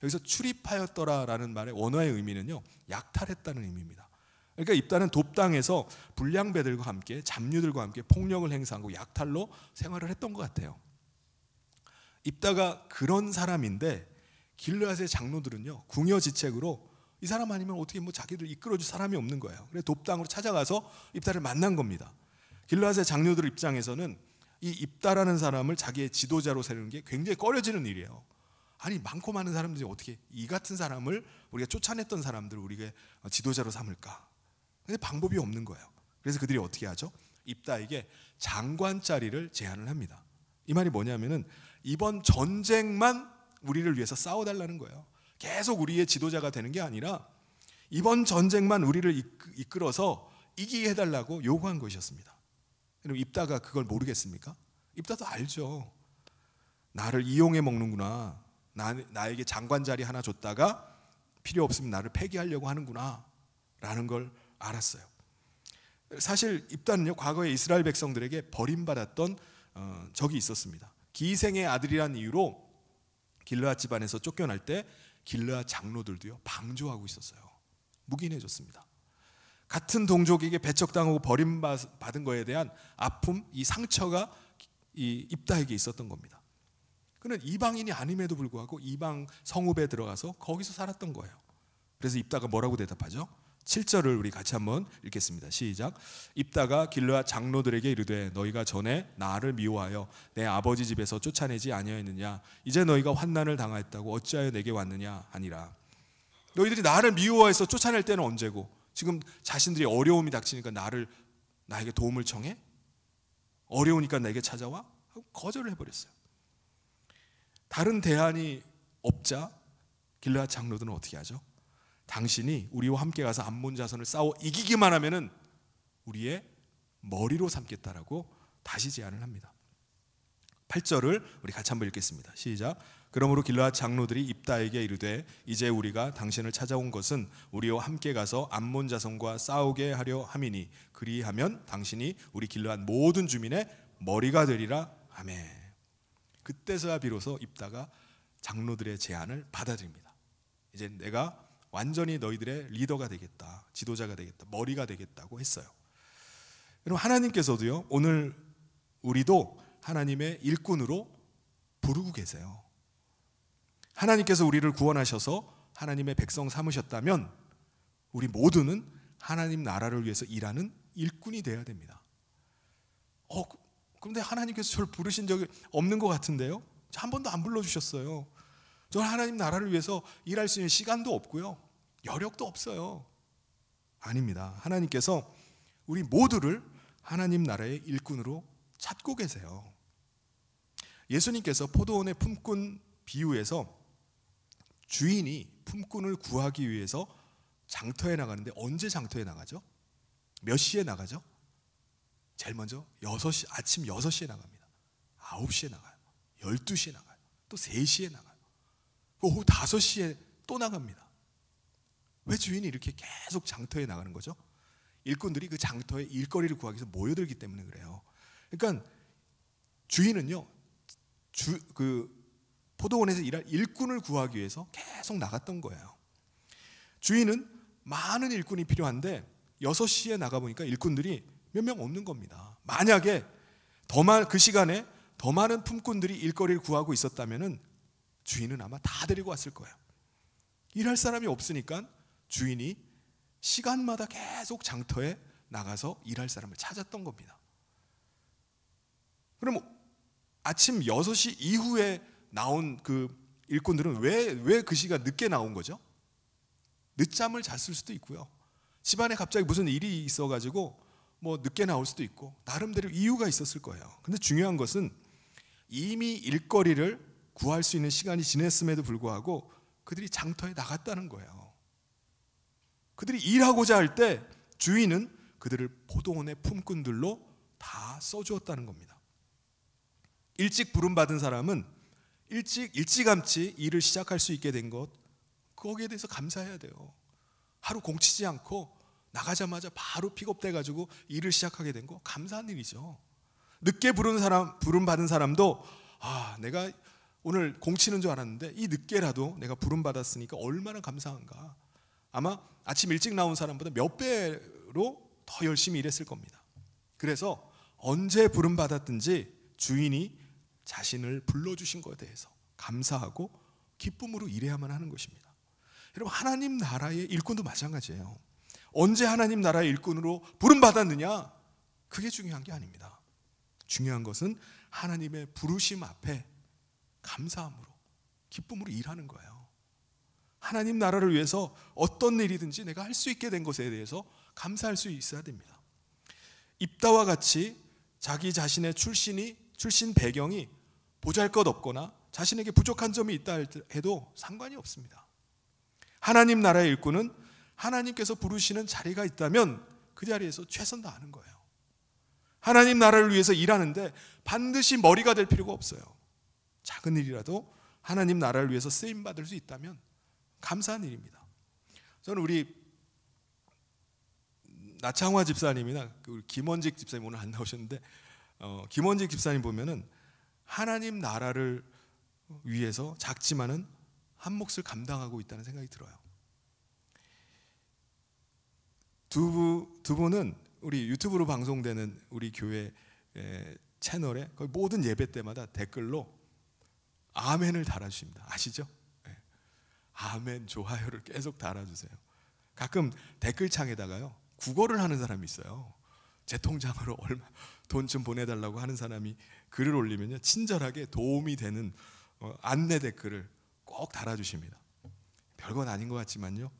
여기서 출입하였더라라는 말의 원어의 의미는요 약탈했다는 의미입니다. 그러니까 입다는 돕 땅에서 불량배들과 함께 잡류들과 함께 폭력을 행사하고 약탈로 생활을 했던 것 같아요. 입다가 그런 사람인데 길르앗의 장로들은요 궁여지책으로 이 사람 아니면 어떻게 뭐 자기들 이끌어줄 사람이 없는 거예요. 그래서 돕당으로 찾아가서 입다를 만난 겁니다. 길르앗의 장로들 입장에서는 이 입다라는 사람을 자기의 지도자로 세우는 게 굉장히 꺼려지는 일이에요. 아니 많고 많은 사람들이 어떻게 이 같은 사람을 우리가 쫓아냈던 사람들을 우리가 지도자로 삼을까? 근데 방법이 없는 거예요. 그래서 그들이 어떻게 하죠? 입다에게 장관 자리를 제안을 합니다. 이 말이 뭐냐면은 이번 전쟁만 우리를 위해서 싸워달라는 거예요. 계속 우리의 지도자가 되는 게 아니라 이번 전쟁만 우리를 이끌어서 이기게 해달라고 요구한 것이었습니다. 그럼 입다가 그걸 모르겠습니까? 입다도 알죠. 나를 이용해 먹는구나. 나에게 장관 자리 하나 줬다가 필요 없으면 나를 폐기하려고 하는구나 라는 걸 알았어요. 사실 입다는요, 과거에 이스라엘 백성들에게 버림받았던 적이 있었습니다. 기생의 아들이란 이유로 길르앗 집안에서 쫓겨날 때 길르앗 장로들도요 방조하고 있었어요. 묵인해줬습니다. 같은 동족에게 배척당하고 버림받은 거에 대한 아픔, 이 상처가 이 입다에게 있었던 겁니다. 그는 이방인이 아님에도 불구하고 이방 성읍에 들어가서 거기서 살았던 거예요. 그래서 입다가 뭐라고 대답하죠? 7절을 우리 같이 한번 읽겠습니다. 시작. 입다가 길르앗 장로들에게 이르되 너희가 전에 나를 미워하여 내 아버지 집에서 쫓아내지 아니하였느냐? 이제 너희가 환난을 당하였다고 어찌하여 내게 왔느냐 하니라. 너희들이 나를 미워해서 쫓아낼 때는 언제고 지금 자신들이 어려움이 닥치니까 나에게 도움을 청해? 어려우니까 내게 찾아와? 하고 거절을 해버렸어요. 다른 대안이 없자 길르앗 장로들은 어떻게 하죠? 당신이 우리와 함께 가서 암몬 자손을 싸워 이기기만 하면은 우리의 머리로 삼겠다라고 다시 제안을 합니다. 8절을 우리 같이 한번 읽겠습니다. 시작. 그러므로 길르앗 장로들이 입다에게 이르되 이제 우리가 당신을 찾아온 것은 우리와 함께 가서 암몬 자손과 싸우게 하려 함이니 그리하면 당신이 우리 길르앗 모든 주민의 머리가 되리라. 아멘. 그때서야 비로소 입다가 장로들의 제안을 받아들입니다. 이제 내가 완전히 너희들의 리더가 되겠다, 지도자가 되겠다, 머리가 되겠다고 했어요. 여러분, 하나님께서도요 오늘 우리도 하나님의 일꾼으로 부르고 계세요. 하나님께서 우리를 구원하셔서 하나님의 백성 삼으셨다면 우리 모두는 하나님 나라를 위해서 일하는 일꾼이 되어야 됩니다. 그런데 하나님께서 저를 부르신 적이 없는 것 같은데요? 한 번도 안 불러주셨어요. 저는 하나님 나라를 위해서 일할 수 있는 시간도 없고요, 여력도 없어요. 아닙니다. 하나님께서 우리 모두를 하나님 나라의 일꾼으로 찾고 계세요. 예수님께서 포도원의 품꾼 비유에서 주인이 품꾼을 구하기 위해서 장터에 나가는데 언제 장터에 나가죠? 몇 시에 나가죠? 제일 먼저 아침 6시에 나갑니다. 9시에 나가요. 12시에 나가요. 또 3시에 나가요. 오후 5시에 또 나갑니다. 왜 주인이 이렇게 계속 장터에 나가는 거죠? 일꾼들이 그 장터에 일거리를 구하기 위해서 모여들기 때문에 그래요. 그러니까 주인은요, 그 포도원에서 일할 일꾼을 구하기 위해서 계속 나갔던 거예요. 주인은 많은 일꾼이 필요한데 6시에 나가보니까 일꾼들이 몇 명 없는 겁니다. 만약에 그 시간에 더 많은 품꾼들이 일거리를 구하고 있었다면 주인은 아마 다 데리고 왔을 거예요. 일할 사람이 없으니까 주인이 시간마다 계속 장터에 나가서 일할 사람을 찾았던 겁니다. 그럼 아침 6시 이후에 나온 그 일꾼들은 왜 그 시간 늦게 나온 거죠? 늦잠을 잤을 수도 있고요, 집안에 갑자기 무슨 일이 있어가지고 뭐 늦게 나올 수도 있고 나름대로 이유가 있었을 거예요. 근데 중요한 것은 이미 일거리를 구할 수 있는 시간이 지났음에도 불구하고 그들이 장터에 나갔다는 거예요. 그들이 일하고자 할 때 주인은 그들을 포도원의 품꾼들로 다 써주었다는 겁니다. 일찍 부름받은 사람은 일찌감치 일을 시작할 수 있게 된 것, 거기에 대해서 감사해야 돼요. 하루 공치지 않고 나가자마자 바로 픽업돼가지고 일을 시작하게 된 거 감사한 일이죠. 늦게 부름받은 사람도 내가 오늘 공치는 줄 알았는데 이 늦게라도 내가 부름받았으니까 얼마나 감사한가. 아마 아침 일찍 나온 사람보다 몇 배로 더 열심히 일했을 겁니다. 그래서 언제 부름받았든지 주인이 자신을 불러주신 것에 대해서 감사하고 기쁨으로 일해야만 하는 것입니다. 여러분, 하나님 나라의 일꾼도 마찬가지예요. 언제 하나님 나라의 일꾼으로 부름받았느냐? 그게 중요한 게 아닙니다. 중요한 것은 하나님의 부르심 앞에 감사함으로, 기쁨으로 일하는 거예요. 하나님 나라를 위해서 어떤 일이든지 내가 할 수 있게 된 것에 대해서 감사할 수 있어야 됩니다. 입다와 같이 자기 자신의 출신 배경이 보잘것없거나 자신에게 부족한 점이 있다 해도 상관이 없습니다. 하나님 나라의 일꾼은 하나님께서 부르시는 자리가 있다면 그 자리에서 최선 다하는 거예요. 하나님 나라를 위해서 일하는데 반드시 머리가 될 필요가 없어요. 작은 일이라도 하나님 나라를 위해서 쓰임 받을 수 있다면 감사한 일입니다. 저는 우리 나창화 집사님이나 우리 김원직 집사님 오늘 안 나오셨는데, 김원직 집사님 보면은 하나님 나라를 위해서 작지만은 한 몫을 감당하고 있다는 생각이 들어요. 두 분은 우리 유튜브로 방송되는 우리 교회 채널에 거의 모든 예배 때마다 댓글로 아멘을 달아주십니다. 아시죠? 네. 아멘, 좋아요를 계속 달아주세요. 가끔 댓글창에다가요 국어를 하는 사람이 있어요. 제 통장으로 얼마 돈 좀 보내달라고 하는 사람이 글을 올리면요 친절하게 도움이 되는 안내 댓글을 꼭 달아주십니다. 별건 아닌 것 같지만요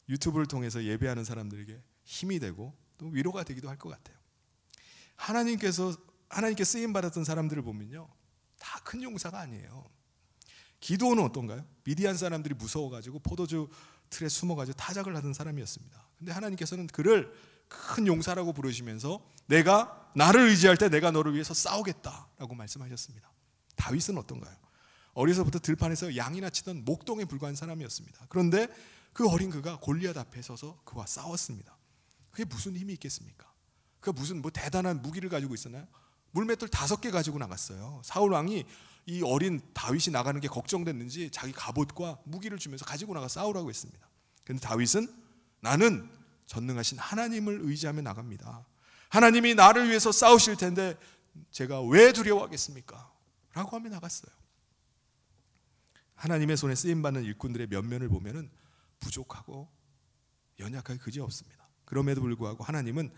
유튜브를 통해서 예배하는 사람들에게 힘이 되고 또 위로가 되기도 할 것 같아요. 하나님께 쓰임 받았던 사람들을 보면요 다 큰 용사가 아니에요. 기도는 어떤가요? 미디안 사람들이 무서워가지고 포도주 틀에 숨어가지고 타작을 하던 사람이었습니다. 근데 하나님께서는 그를 큰 용사라고 부르시면서 나를 의지할 때 내가 너를 위해서 싸우겠다라고 말씀하셨습니다. 다윗은 어떤가요? 어려서부터 들판에서 양이나 치던 목동에 불과한 사람이었습니다. 그런데 그 어린 그가 골리앗 앞에 서서 그와 싸웠습니다. 그게 무슨 힘이 있겠습니까? 그가 무슨 대단한 무기를 가지고 있었나요? 물맷돌 5개 가지고 나갔어요. 사울 왕이 이 어린 다윗이 나가는 게 걱정됐는지 자기 갑옷과 무기를 주면서 가지고 나가 싸우라고 했습니다. 그런데 다윗은 나는 전능하신 하나님을 의지하며 나갑니다. 하나님이 나를 위해서 싸우실 텐데 제가 왜 두려워하겠습니까? 라고 하며 나갔어요. 하나님의 손에 쓰임받는 일꾼들의 면면을 보면은 부족하고 연약하게 그지없습니다. 그럼에도 불구하고 하나님은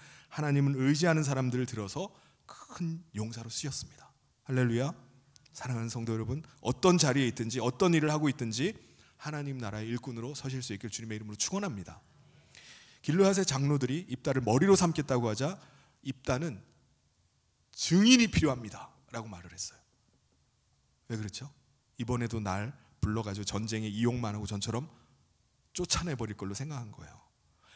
의지하는 사람들을 들어서 큰 용사로 쓰셨습니다. 할렐루야. 사랑하는 성도 여러분, 어떤 자리에 있든지 어떤 일을 하고 있든지 하나님 나라의 일꾼으로 서실 수 있길 주님의 이름으로 축원합니다. 길르앗의 장로들이 입다를 머리로 삼겠다고 하자 입다는 증인이 필요합니다 라고 말을 했어요. 왜 그렇죠? 이번에도 날 불러가지고 전쟁에 이용만 하고 전처럼 쫓아내버릴 걸로 생각한 거예요.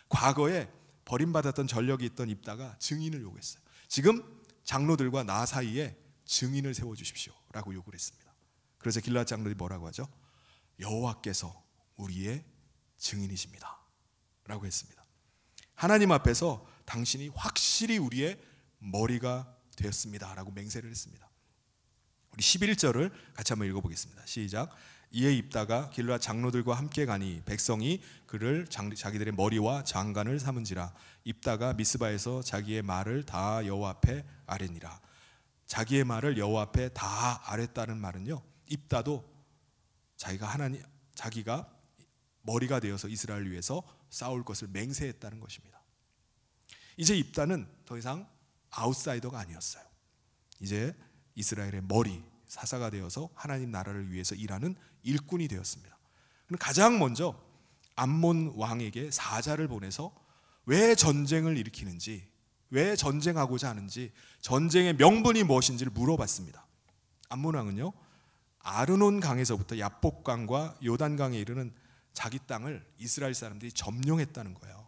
과거에 버림받았던 전력이 있던 입다가 증인을 요구했어요. 지금 장로들과 나 사이에 증인을 세워주십시오 라고 요구를 했습니다. 그래서 길르앗 장로들이 뭐라고 하죠? 여호와께서 우리의 증인이십니다 라고 했습니다. 하나님 앞에서 당신이 확실히 우리의 머리가 되었습니다 라고 맹세를 했습니다. 우리 11절을 같이 한번 읽어보겠습니다. 시작. 이에 입다가 길르앗 장로들과 함께 가니 백성이 그를 자기들의 머리와 장관을 삼은지라. 입다가 미스바에서 자기의 말을 다 여호와 앞에 아뢰니라. 자기의 말을 여호와 앞에 다 아뢰다는 말은요, 입다도 자기가 머리가 되어서 이스라엘을 위해서 싸울 것을 맹세했다는 것입니다. 이제 입다는 더 이상 아웃사이더가 아니었어요. 이제 이스라엘의 머리, 사사가 되어서 하나님 나라를 위해서 일하는 일꾼이 되었습니다. 가장 먼저 암몬 왕에게 사자를 보내서 왜 전쟁을 일으키는지, 왜 전쟁하고자 하는지, 전쟁의 명분이 무엇인지를 물어봤습니다. 암몬 왕은요, 아르논 강에서부터 야복강과 요단강에 이르는 자기 땅을 이스라엘 사람들이 점령했다는 거예요.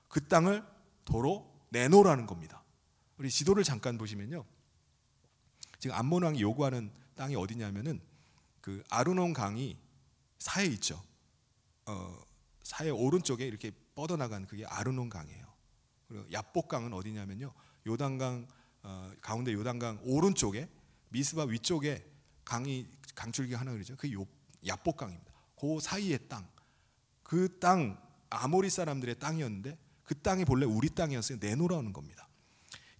그 땅을 도로 내놓으라는 겁니다. 우리 지도를 잠깐 보시면요, 지금 암몬 왕이 요구하는 땅이 어디냐면은 그 아르논 강이 사해 있죠. 사해 오른쪽에 이렇게 뻗어나간 그게 아르논 강이에요. 그리고 야복강은 어디냐면요, 요단강 가운데 요단강 오른쪽에 미스바 위쪽에 강줄기가 하나 그러죠. 그게 야복강입니다. 그 사이의 땅, 그 땅 아모리 사람들의 땅이었는데 그 땅이 본래 우리 땅이었으니 내놓으라는 겁니다.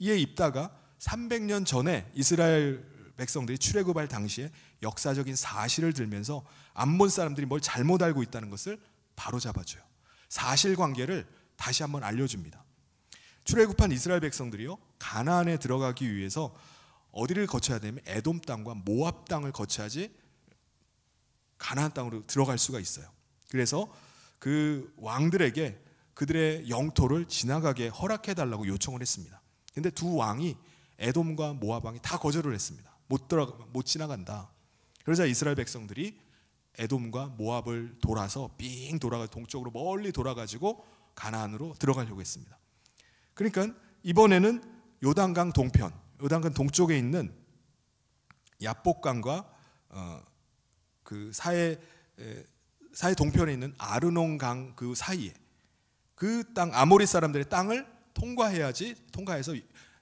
이에 입다가 300년 전에 이스라엘 백성들이 출애굽할 당시에 역사적인 사실을 들면서 암몬 사람들이 뭘 잘못 알고 있다는 것을 바로잡아줘요. 사실관계를 다시 한번 알려줍니다. 출애굽한 이스라엘 백성들이요, 가나안에 들어가기 위해서 어디를 거쳐야 되냐면 에돔 땅과 모압 땅을 거쳐야지 가나안 땅으로 들어갈 수가 있어요. 그래서 그 왕들에게 그들의 영토를 지나가게 허락해달라고 요청을 했습니다. 근데 두 왕이, 에돔과 모압 왕이 다 거절을 했습니다. 못 지나간다. 그러자 이스라엘 백성들이 에돔과 모압을 돌아서 삥 돌아가 동쪽으로 멀리 돌아가지고 가나안으로 들어가려고 했습니다. 그러니까 이번에는 요단강 동편, 요단강 동쪽에 있는 야복강과 그 사해 동편에 있는 아르논강 그 사이에 그 땅, 아모리 사람들의 땅을 통과해서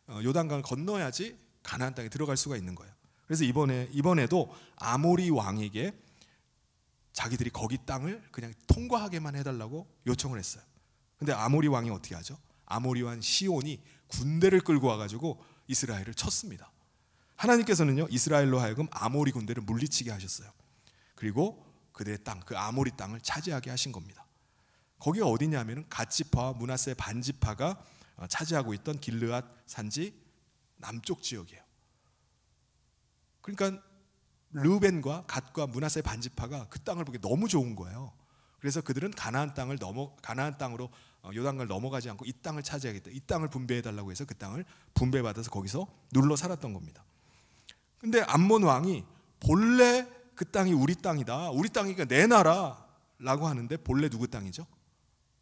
요단강을 건너야지 가나안 땅에 들어갈 수가 있는 거예요. 그래서 이번에도 아모리 왕에게 자기들이 거기 땅을 그냥 통과하게만 해달라고 요청을 했어요. 근데 아모리 왕이 어떻게 하죠? 아모리 왕 시온이 군대를 끌고 와가지고 이스라엘을 쳤습니다. 하나님께서는요, 이스라엘로 하여금 아모리 군대를 물리치게 하셨어요. 그리고 그들의 땅, 그 아모리 땅을 차지하게 하신 겁니다. 거기가 어디냐면은 갓지파와 므낫세 반지파가 차지하고 있던 길르앗 산지 남쪽 지역이에요. 그러니까 르벤과 갓과 므낫세 반지파가 그 땅을 보기 너무 좋은 거예요. 그래서 그들은 가나안 땅으로 요단강을 넘어가지 않고 이 땅을 차지하겠다, 이 땅을 분배해 달라고 해서 그 땅을 분배받아서 거기서 눌러 살았던 겁니다. 근데 암몬 왕이 본래 그 땅이 우리 땅이다, 우리 땅이니까 내놔라라고 하는데 본래 누구 땅이죠?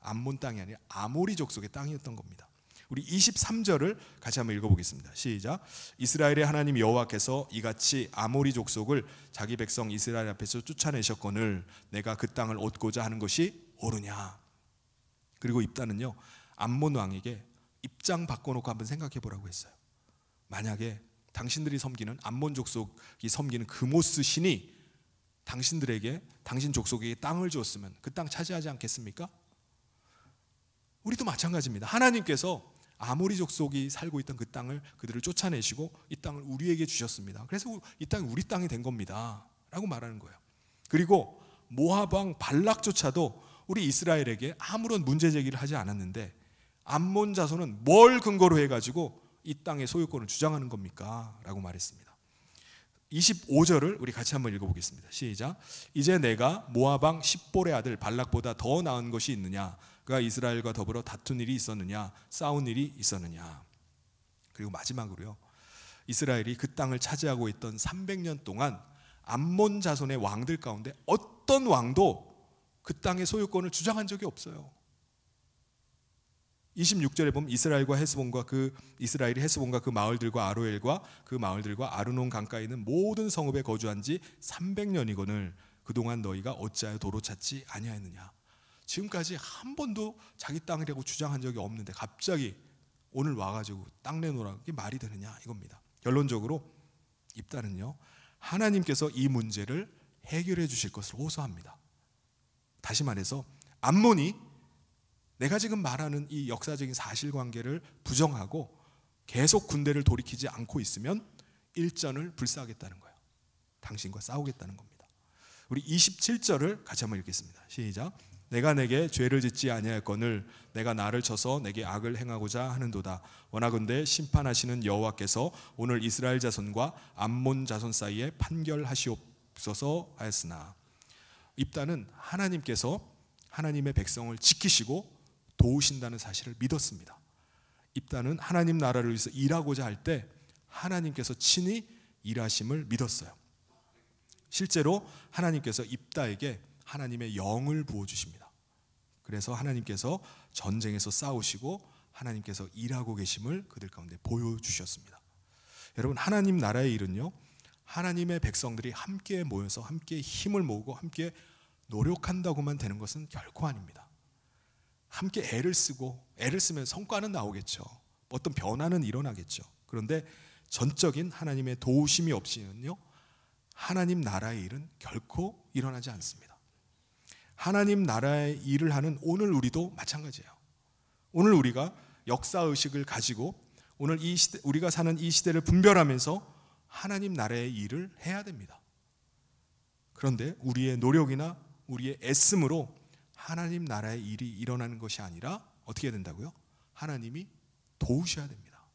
암몬 땅이 아니라 아모리 족속의 땅이었던 겁니다. 우리 23절을 같이 한번 읽어보겠습니다. 시작. 이스라엘의 하나님 여호와께서 이같이 아모리 족속을 자기 백성 이스라엘 앞에서 쫓아내셨거늘 내가 그 땅을 얻고자 하는 것이 옳으냐. 그리고 입다는요, 암몬 왕에게 입장 바꿔놓고 한번 생각해 보라고 했어요. 만약에 당신들이 섬기는 암몬 족속이 섬기는 그모스 신이 당신들에게, 당신 족속에게 땅을 주었으면 그 땅 차지하지 않겠습니까? 우리도 마찬가지입니다. 하나님께서 아모리 족속이 살고 있던 그 땅을 그들을 쫓아내시고 이 땅을 우리에게 주셨습니다. 그래서 이 땅이 우리 땅이 된 겁니다 라고 말하는 거예요. 그리고 모압 왕 발락조차도 우리 이스라엘에게 아무런 문제 제기를 하지 않았는데 암몬 자손은 뭘 근거로 해가지고 이 땅의 소유권을 주장하는 겁니까? 라고 말했습니다. 25절을 우리 같이 한번 읽어보겠습니다. 시작. 이제 내가 모압 왕 십볼의 아들 발락보다 더 나은 것이 있느냐? 그가 이스라엘과 더불어 다툰 일이 있었느냐? 싸운 일이 있었느냐? 그리고 마지막으로요, 이스라엘이 그 땅을 차지하고 있던 300년 동안 암몬 자손의 왕들 가운데 어떤 왕도 그 땅의 소유권을 주장한 적이 없어요. 26절에 보면 이스라엘이 헤스본과 그 마을들과 아로엘과 그 마을들과 아르논 강가에 있는 모든 성읍에 거주한 지 300년이거늘 그동안 너희가 어찌하여 도로 찾지 아니하였느냐. 지금까지 한 번도 자기 땅이라고 주장한 적이 없는데 갑자기 오늘 와가지고 땅 내놓으라고, 이게 말이 되느냐 이겁니다. 결론적으로 입다는요, 하나님께서 이 문제를 해결해 주실 것을 호소합니다. 다시 말해서 암몬이 내가 지금 말하는 이 역사적인 사실관계를 부정하고 계속 군대를 돌이키지 않고 있으면 일전을 불사하겠다는 거예요. 당신과 싸우겠다는 겁니다. 우리 27절을 같이 한번 읽겠습니다. 시작. 내가 내게 죄를 짓지 아니하였거늘 내가 나를 쳐서 내게 악을 행하고자 하는도다. 원하건대 심판하시는 여호와께서 오늘 이스라엘 자손과 암몬 자손 사이에 판결하시옵소서 하였으나, 입다는 하나님께서 하나님의 백성을 지키시고 도우신다는 사실을 믿었습니다. 입다는 하나님 나라를 위해서 일하고자 할 때 하나님께서 친히 일하심을 믿었어요. 실제로 하나님께서 입다에게 하나님의 영을 부어주십니다. 그래서 하나님께서 전쟁에서 싸우시고 하나님께서 일하고 계심을 그들 가운데 보여주셨습니다. 여러분, 하나님 나라의 일은요, 하나님의 백성들이 함께 모여서 함께 힘을 모으고 함께 노력한다고만 되는 것은 결코 아닙니다. 함께 애를 쓰면 성과는 나오겠죠. 어떤 변화는 일어나겠죠. 그런데 전적인 하나님의 도우심이 없이는요, 하나님 나라의 일은 결코 일어나지 않습니다. 하나님 나라의 일을 하는 오늘 우리도 마찬가지예요. 오늘 우리가 역사의식을 가지고 오늘 이 시대, 우리가 사는 이 시대를 분별하면서 하나님 나라의 일을 해야 됩니다. 그런데 우리의 노력이나 우리의 애씀으로 하나님 나라의 일이 일어나는 것이 아니라 어떻게 해야 된다고요? 하나님이 도우셔야 됩니다.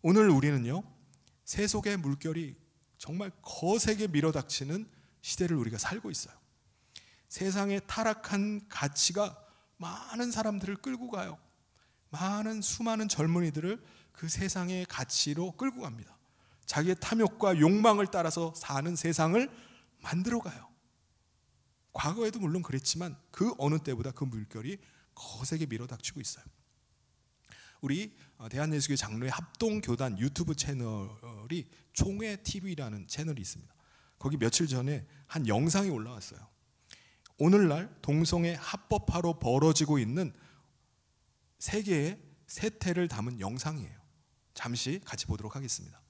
오늘 우리는요, 세속의 물결이 정말 거세게 밀어닥치는 시대를 우리가 살고 있어요. 세상의 타락한 가치가 많은 사람들을 끌고 가요. 수많은 젊은이들을 그 세상의 가치로 끌고 갑니다. 자기의 탐욕과 욕망을 따라서 사는 세상을 만들어 가요. 과거에도 물론 그랬지만 그 어느 때보다 그 물결이 거세게 밀어닥치고 있어요. 우리 대한예수교회 장로의 합동교단 유튜브 채널이 총회TV라는 채널이 있습니다. 거기 며칠 전에 한 영상이 올라왔어요. 오늘날 동성애 합법화로 벌어지고 있는 세계의 세태를 담은 영상이에요. 잠시 같이 보도록 하겠습니다.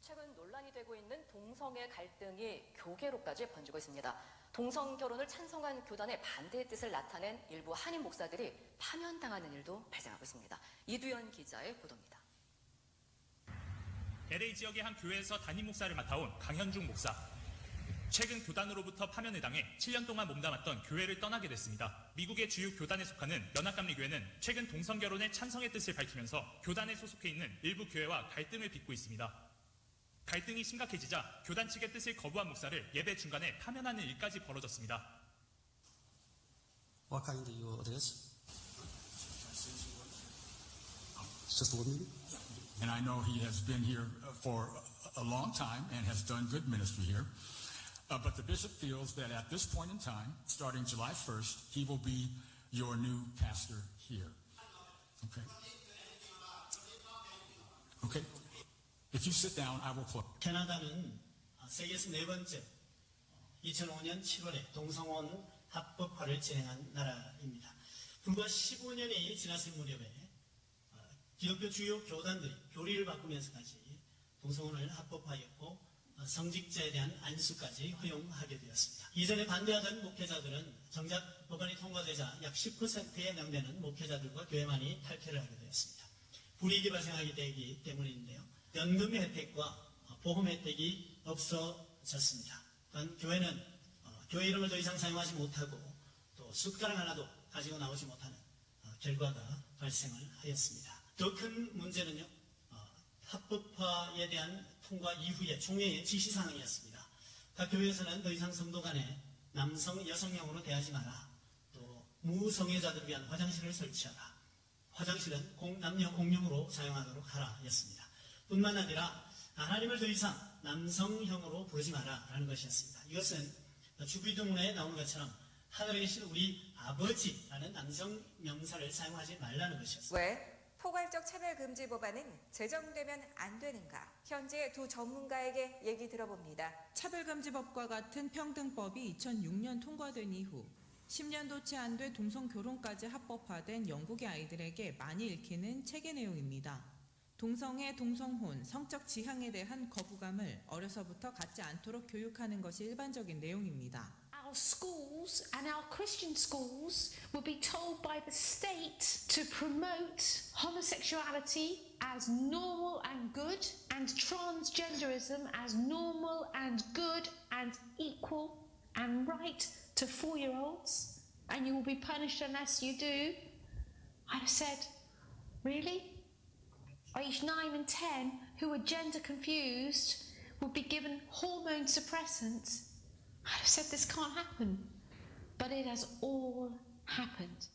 최근 논란이 되고 있는 동성애 갈등이 교계로까지 번지고 있습니다. 동성 결혼을 찬성한 교단의 반대의 뜻을 나타낸 일부 한인 목사들이 파면당하는 일도 발생하고 있습니다. 이두현 기자의 보도입니다. LA 지역의 한 교회에서 담임 목사를 맡아온 강현중 목사. 최근 교단으로부터 파면을 당해 7년 동안 몸담았던 교회를 떠나게 됐습니다. 미국의 주요 교단에 속하는 연합감리교회는 최근 동성결혼의 찬성의 뜻을 밝히면서 교단에 소속해 있는 일부 교회와 갈등을 빚고 있습니다. 갈등이 심각해지자 교단 측의 뜻을 거부한 목사를 예배 중간에 파면하는 일까지 벌어졌습니다. What kind of you this? It's just one meeting? And I know he has been here for a long time and has done good ministry here. But the bishop feels that at this point in time, starting July 1st, he will be your new pastor here. Okay? Okay. If you sit down, I will close. 캐나다는 세계에서 네 번째 2005년 7월에 동성혼 합법화를 진행한 나라입니다. 불과 15년이 지났을 무렵에 기독교 주요 교단들이 교리를 바꾸면서까지 동성혼을 합법화했고 성직자에 대한 안수까지 허용하게 되었습니다. 이전에 반대하던 목회자들은 정작 법안이 통과되자 약 10%에 해당되는 목회자들과 교회만이 탈퇴를 하게 되었습니다. 불이익이 발생하게 되기 때문인데요. 연금 혜택과 보험 혜택이 없어졌습니다. 또한 교회는 교회 이름을 더 이상 사용하지 못하고 또 숟가락 하나도 가지고 나오지 못하는 결과가 발생을 하였습니다. 더 큰 문제는요. 합법화에 대한 통과 이후에 총회의 지시사항이었습니다. 각 교회에서는 더 이상 성도 간에 남성, 여성형으로 대하지 마라. 또 무성애자들을 위한 화장실을 설치하라. 화장실은 남녀 공용으로 사용하도록 하라 였습니다. 뿐만 아니라 하나님을 더 이상 남성형으로 부르지 마라 라는 것이었습니다. 이것은 주기도문에 나오는 것처럼 하늘에 계신 우리 아버지라는 남성 명사를 사용하지 말라는 것이었습니다. 왜 포괄적 차별금지 법안은 제정되면 안 되는가? 현재 두 전문가에게 얘기 들어봅니다. 차별금지법과 같은 평등법이 2006년 통과된 이후 10년도 채 안 돼 동성결혼까지 합법화된 영국의 아이들에게 많이 읽히는 책의 내용입니다. 동성애, 동성혼, 성적 지향에 대한 거부감을 어려서부터 갖지 않도록 교육하는 것이 일반적인 내용입니다. Our schools and our Christian schools will be told by the state to promote homosexuality as normal and good and transgenderism as normal and good and equal and right to 4-year-olds, and you will be punished unless you do. I've said, really? Age 9 and 10 who are gender confused will be given hormone suppressants. I've said this can't happen, but it has all happened.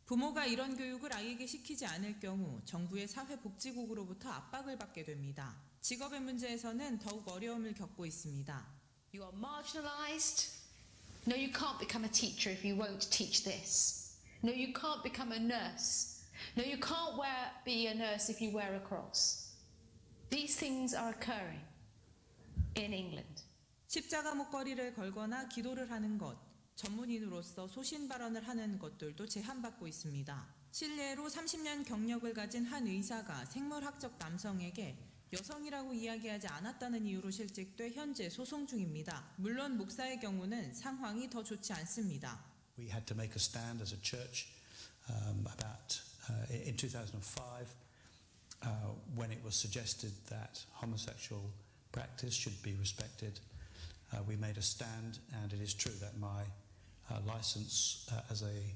부모가 이런 교육을 아이에게 시키지 않을 경우 정부의 사회복지국으로부터 압박을 받게 됩니다. 직업의 문제에서는 더욱 어려움을 겪고 있습니다. You are marginalized. No, you can't become a teacher if you won't teach this. No, you can't become a nurse. No, you can't be a nurse if you wear a cross. These things are occurring in England. 십자가 목걸이를 걸거나 기도를 하는 것, 전문인으로서 소신 발언을 하는 것들도 제한받고 있습니다. 실례로 30년 경력을 가진 한 의사가 생물학적 남성에게 여성이라고 이야기하지 않았다는 이유로 실직돼 현재 소송 중입니다. 물론 목사의 경우는 상황이 더 좋지 않습니다. We had to make a stand as a church in 2005 when it was suggested that homosexual practice should be respected. We made a stand, and it is true that my license as a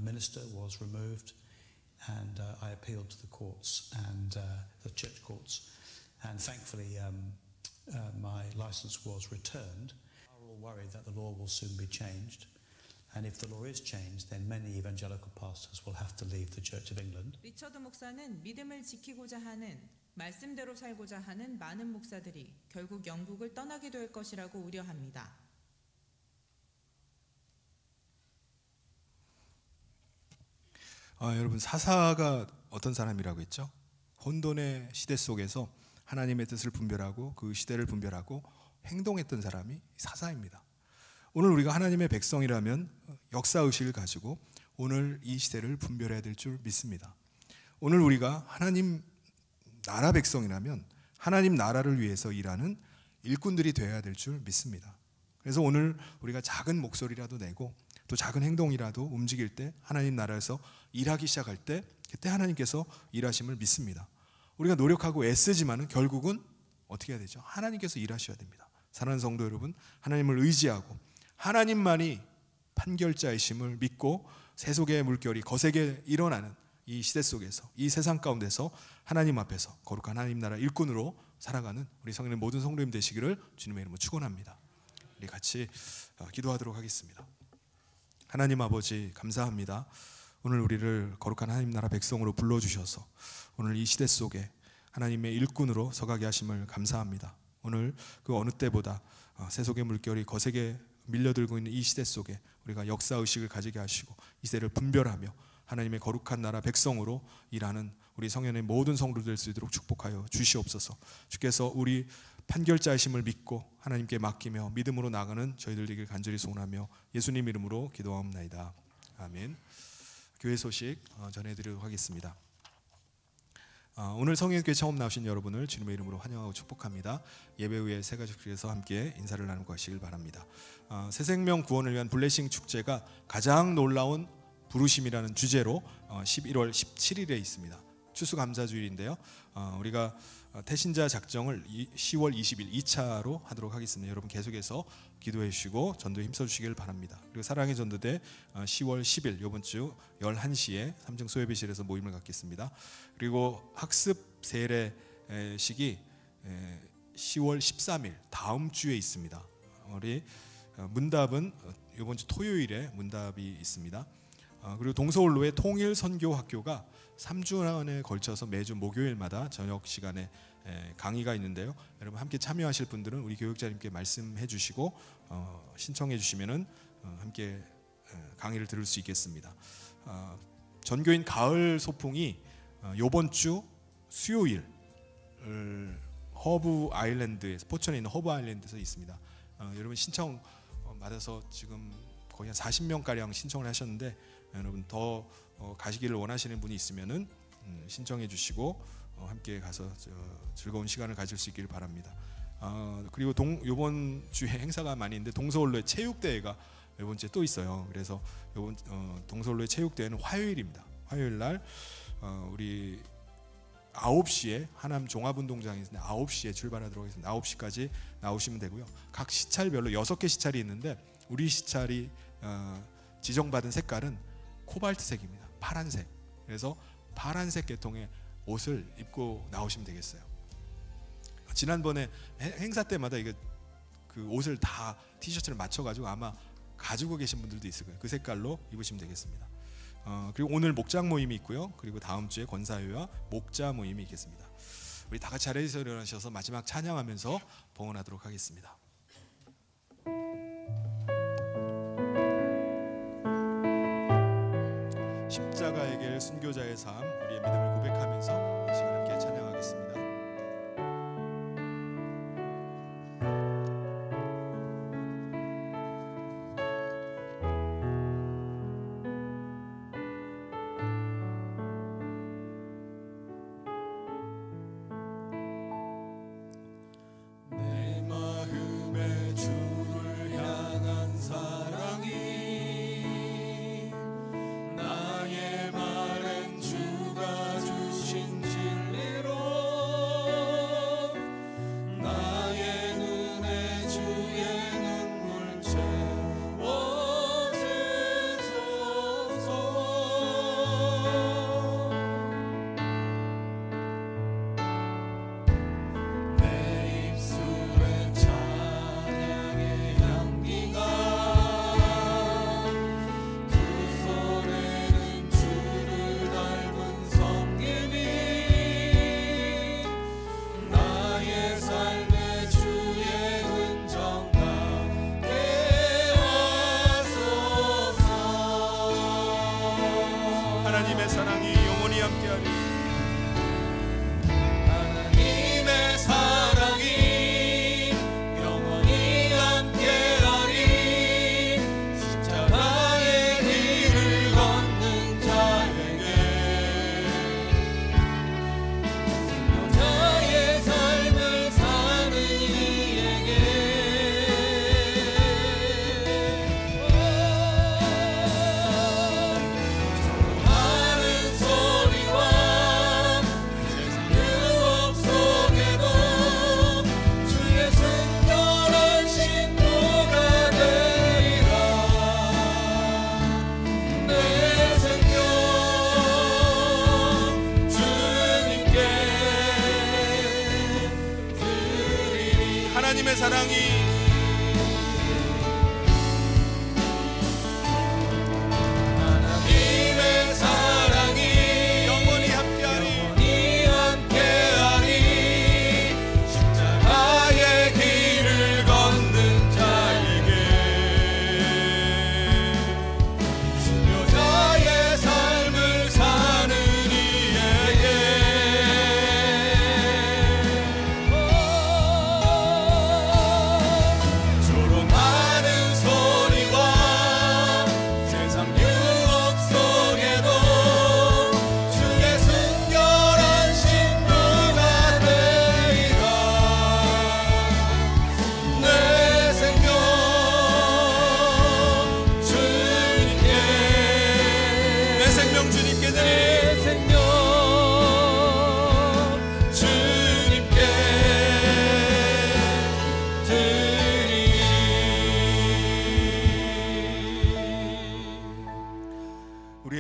minister was removed, and I appealed to the courts and the church courts, and thankfully my license was returned. We're all worried that the law will soon be changed, and if the law is changed, then many evangelical pastors will have to leave the Church of England. 리처드 목사는 믿음을 지키고자 하는, 말씀대로 살고자 하는 많은 목사들이 결국 영국을 떠나게 될 것이라고 우려합니다. 여러분, 사사가 어떤 사람이라고 했죠? 혼돈의 시대 속에서 하나님의 뜻을 분별하고 그 시대를 분별하고 행동했던 사람이 사사입니다. 오늘 우리가 하나님의 백성이라면 역사의식을 가지고 오늘 이 시대를 분별해야 될 줄 믿습니다. 오늘 우리가 하나님 나라 백성이라면 하나님 나라를 위해서 일하는 일꾼들이 되어야 될 줄 믿습니다. 그래서 오늘 우리가 작은 목소리라도 내고 또 작은 행동이라도 움직일 때 하나님 나라에서 일하기 시작할 때 그때 하나님께서 일하심을 믿습니다. 우리가 노력하고 애쓰지만은 결국은 어떻게 해야 되죠? 하나님께서 일하셔야 됩니다. 사랑하는 성도 여러분, 하나님을 의지하고 하나님만이 판결자이심을 믿고 세속의 물결이 거세게 일어나는 이 시대 속에서, 이 세상 가운데서 하나님 앞에서 거룩한 하나님 나라 일꾼으로 살아가는 우리 성인의 모든 성도님 되시기를 주님의 이름으로 축원합니다. 우리 같이 기도하도록 하겠습니다. 하나님 아버지, 감사합니다. 오늘 우리를 거룩한 하나님 나라 백성으로 불러주셔서 오늘 이 시대 속에 하나님의 일꾼으로 서가게 하심을 감사합니다. 오늘 그 어느 때보다 세속의 물결이 거세게 밀려들고 있는 이 시대 속에 우리가 역사의식을 가지게 하시고 이 시대를 분별하며 하나님의 거룩한 나라 백성으로 일하는 우리 성현의 모든 성도들 될 수 있도록 축복하여 주시옵소서. 주께서 우리 판결자이심을 믿고 하나님께 맡기며 믿음으로 나가는 저희들 되길 간절히 소원하며 예수님 이름으로 기도하옵나이다. 아멘. 교회 소식 전해드리도록 하겠습니다. 오늘 성현교회 처음 나오신 여러분을 주님의 이름으로 환영하고 축복합니다. 예배 후에 새 가족들께서 함께 인사를 나누고 가시길 바랍니다. 새 생명 구원을 위한 블레싱 축제가 가장 놀라운 부르심이라는 주제로 11월 17일에 있습니다. 추수감사주일인데요. 우리가 태신자 작정을 10월 20일 2차로 하도록 하겠습니다. 여러분 계속해서 기도해 주시고 전도에 힘써 주시길 바랍니다. 그리고 사랑의 전도대 10월 10일 이번 주 11시에 3층 소예배실에서 모임을 갖겠습니다. 그리고 학습 세례식이 10월 13일 다음 주에 있습니다. 우리 문답은 이번 주 토요일에 문답이 있습니다. 그리고 동서울로의 통일선교학교가 3주간에 걸쳐서 매주 목요일마다 저녁 시간에 강의가 있는데요. 여러분 함께 참여하실 분들은 우리 교육자님께 말씀해 주시고 신청해 주시면은 함께 강의를 들을 수 있겠습니다. 전교인 가을 소풍이 이번 주 수요일 허브 아일랜드에서 포천에 있는 허브 아일랜드에서 있습니다. 여러분 신청 받아서 지금 거의 한 40명 가량 신청을 하셨는데 여러분 더 가시기를 원하시는 분이 있으면은 신청해 주시고 함께 가서 즐거운 시간을 가질 수 있기를 바랍니다. 그리고 이번 주에 행사가 많이 있는데 동서울로의 체육대회가 이번 주에 또 있어요. 그래서 이번 동서울로의 체육대회는 화요일입니다. 화요일 날 우리 9시에 하남 종합운동장에 있는데 9시에 출발하도록 하겠습니다. 9시까지 나오시면 되고요. 각 시찰별로 6개 시찰이 있는데 우리 시찰이 지정받은 색깔은 코발트색입니다. 파란색. 그래서 파란색 계통의 옷을 입고 나오시면 되겠어요. 지난번에 행사 때마다 이게 그 옷을 다 티셔츠를 맞춰가지고 아마 가지고 계신 분들도 있을 거예요. 그 색깔로 입으시면 되겠습니다. 그리고 오늘 목장 모임이 있고요. 그리고 다음 주에 권사회와 목자 모임이 있겠습니다. 우리 다 같이 자리에서 일어나셔서 마지막 찬양하면서 봉헌하도록 하겠습니다. 십자가의 길 순교자의 삶, 우리의 믿음을 고백하면서 이 시간 함께 찬양하겠습니다. 내 마음에 주를 향한 사랑이 나의 말은 주가 주신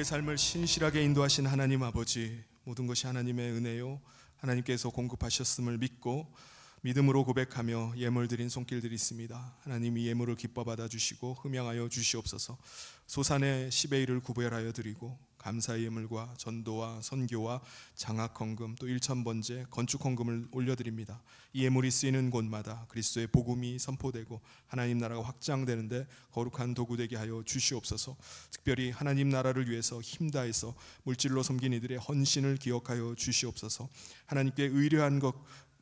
우리의 삶을 신실하게 인도하신 하나님 아버지, 모든 것이 하나님의 은혜요 하나님께서 공급하셨음을 믿고 믿음으로 고백하며 예물 드린 손길들이 있습니다. 하나님 이 예물을 기뻐 받아주시고 흠양하여 주시옵소서. 소산의 10의 1을 구별하여 드리고 감사의 예물과 전도와 선교와 장학헌금 또 1,000번째 건축헌금을 올려드립니다. 이 예물이 쓰이는 곳마다 그리스도의 복음이 선포되고 하나님 나라가 확장되는데 거룩한 도구 되게 하여 주시옵소서. 특별히 하나님 나라를 위해서 힘다해서 물질로 섬긴 이들의 헌신을 기억하여 주시옵소서. 하나님께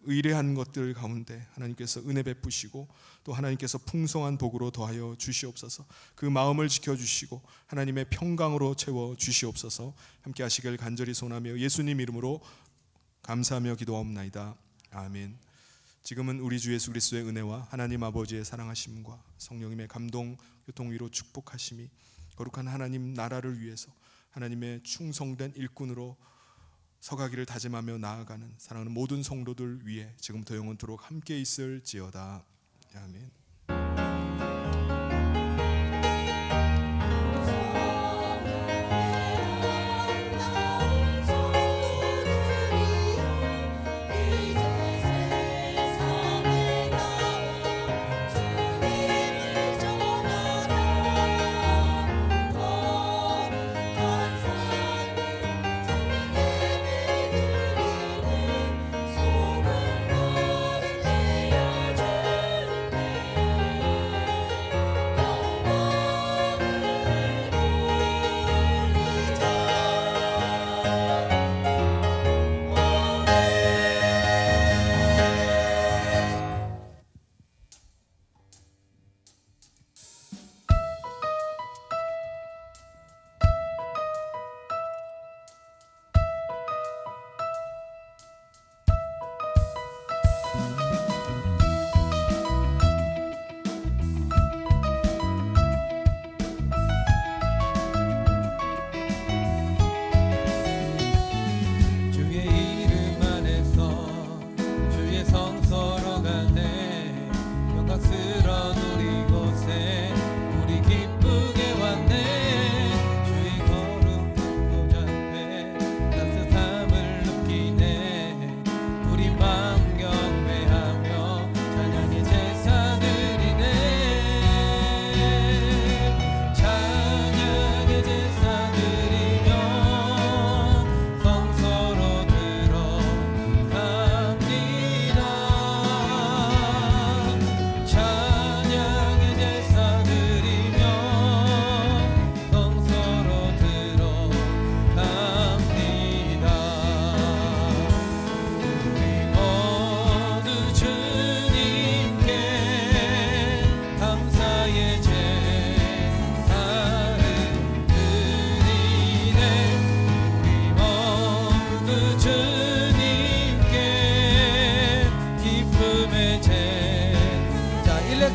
의뢰한 것들 가운데 하나님께서 은혜 베푸시고 또 하나님께서 풍성한 복으로 더하여 주시옵소서. 그 마음을 지켜주시고 하나님의 평강으로 채워 주시옵소서. 함께 하시길 간절히 소원하며 예수님 이름으로 감사하며 기도하옵나이다. 아멘. 지금은 우리 주 예수 그리스도의 은혜와 하나님 아버지의 사랑하심과 성령님의 감동 교통 위로 축복하심이 거룩한 하나님 나라를 위해서 하나님의 충성된 일꾼으로 서가기를 다짐하며 나아가는 사랑하는 모든 성도들 위해 지금부터 영원토록 함께 있을지어다. 아멘.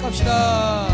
갑시다.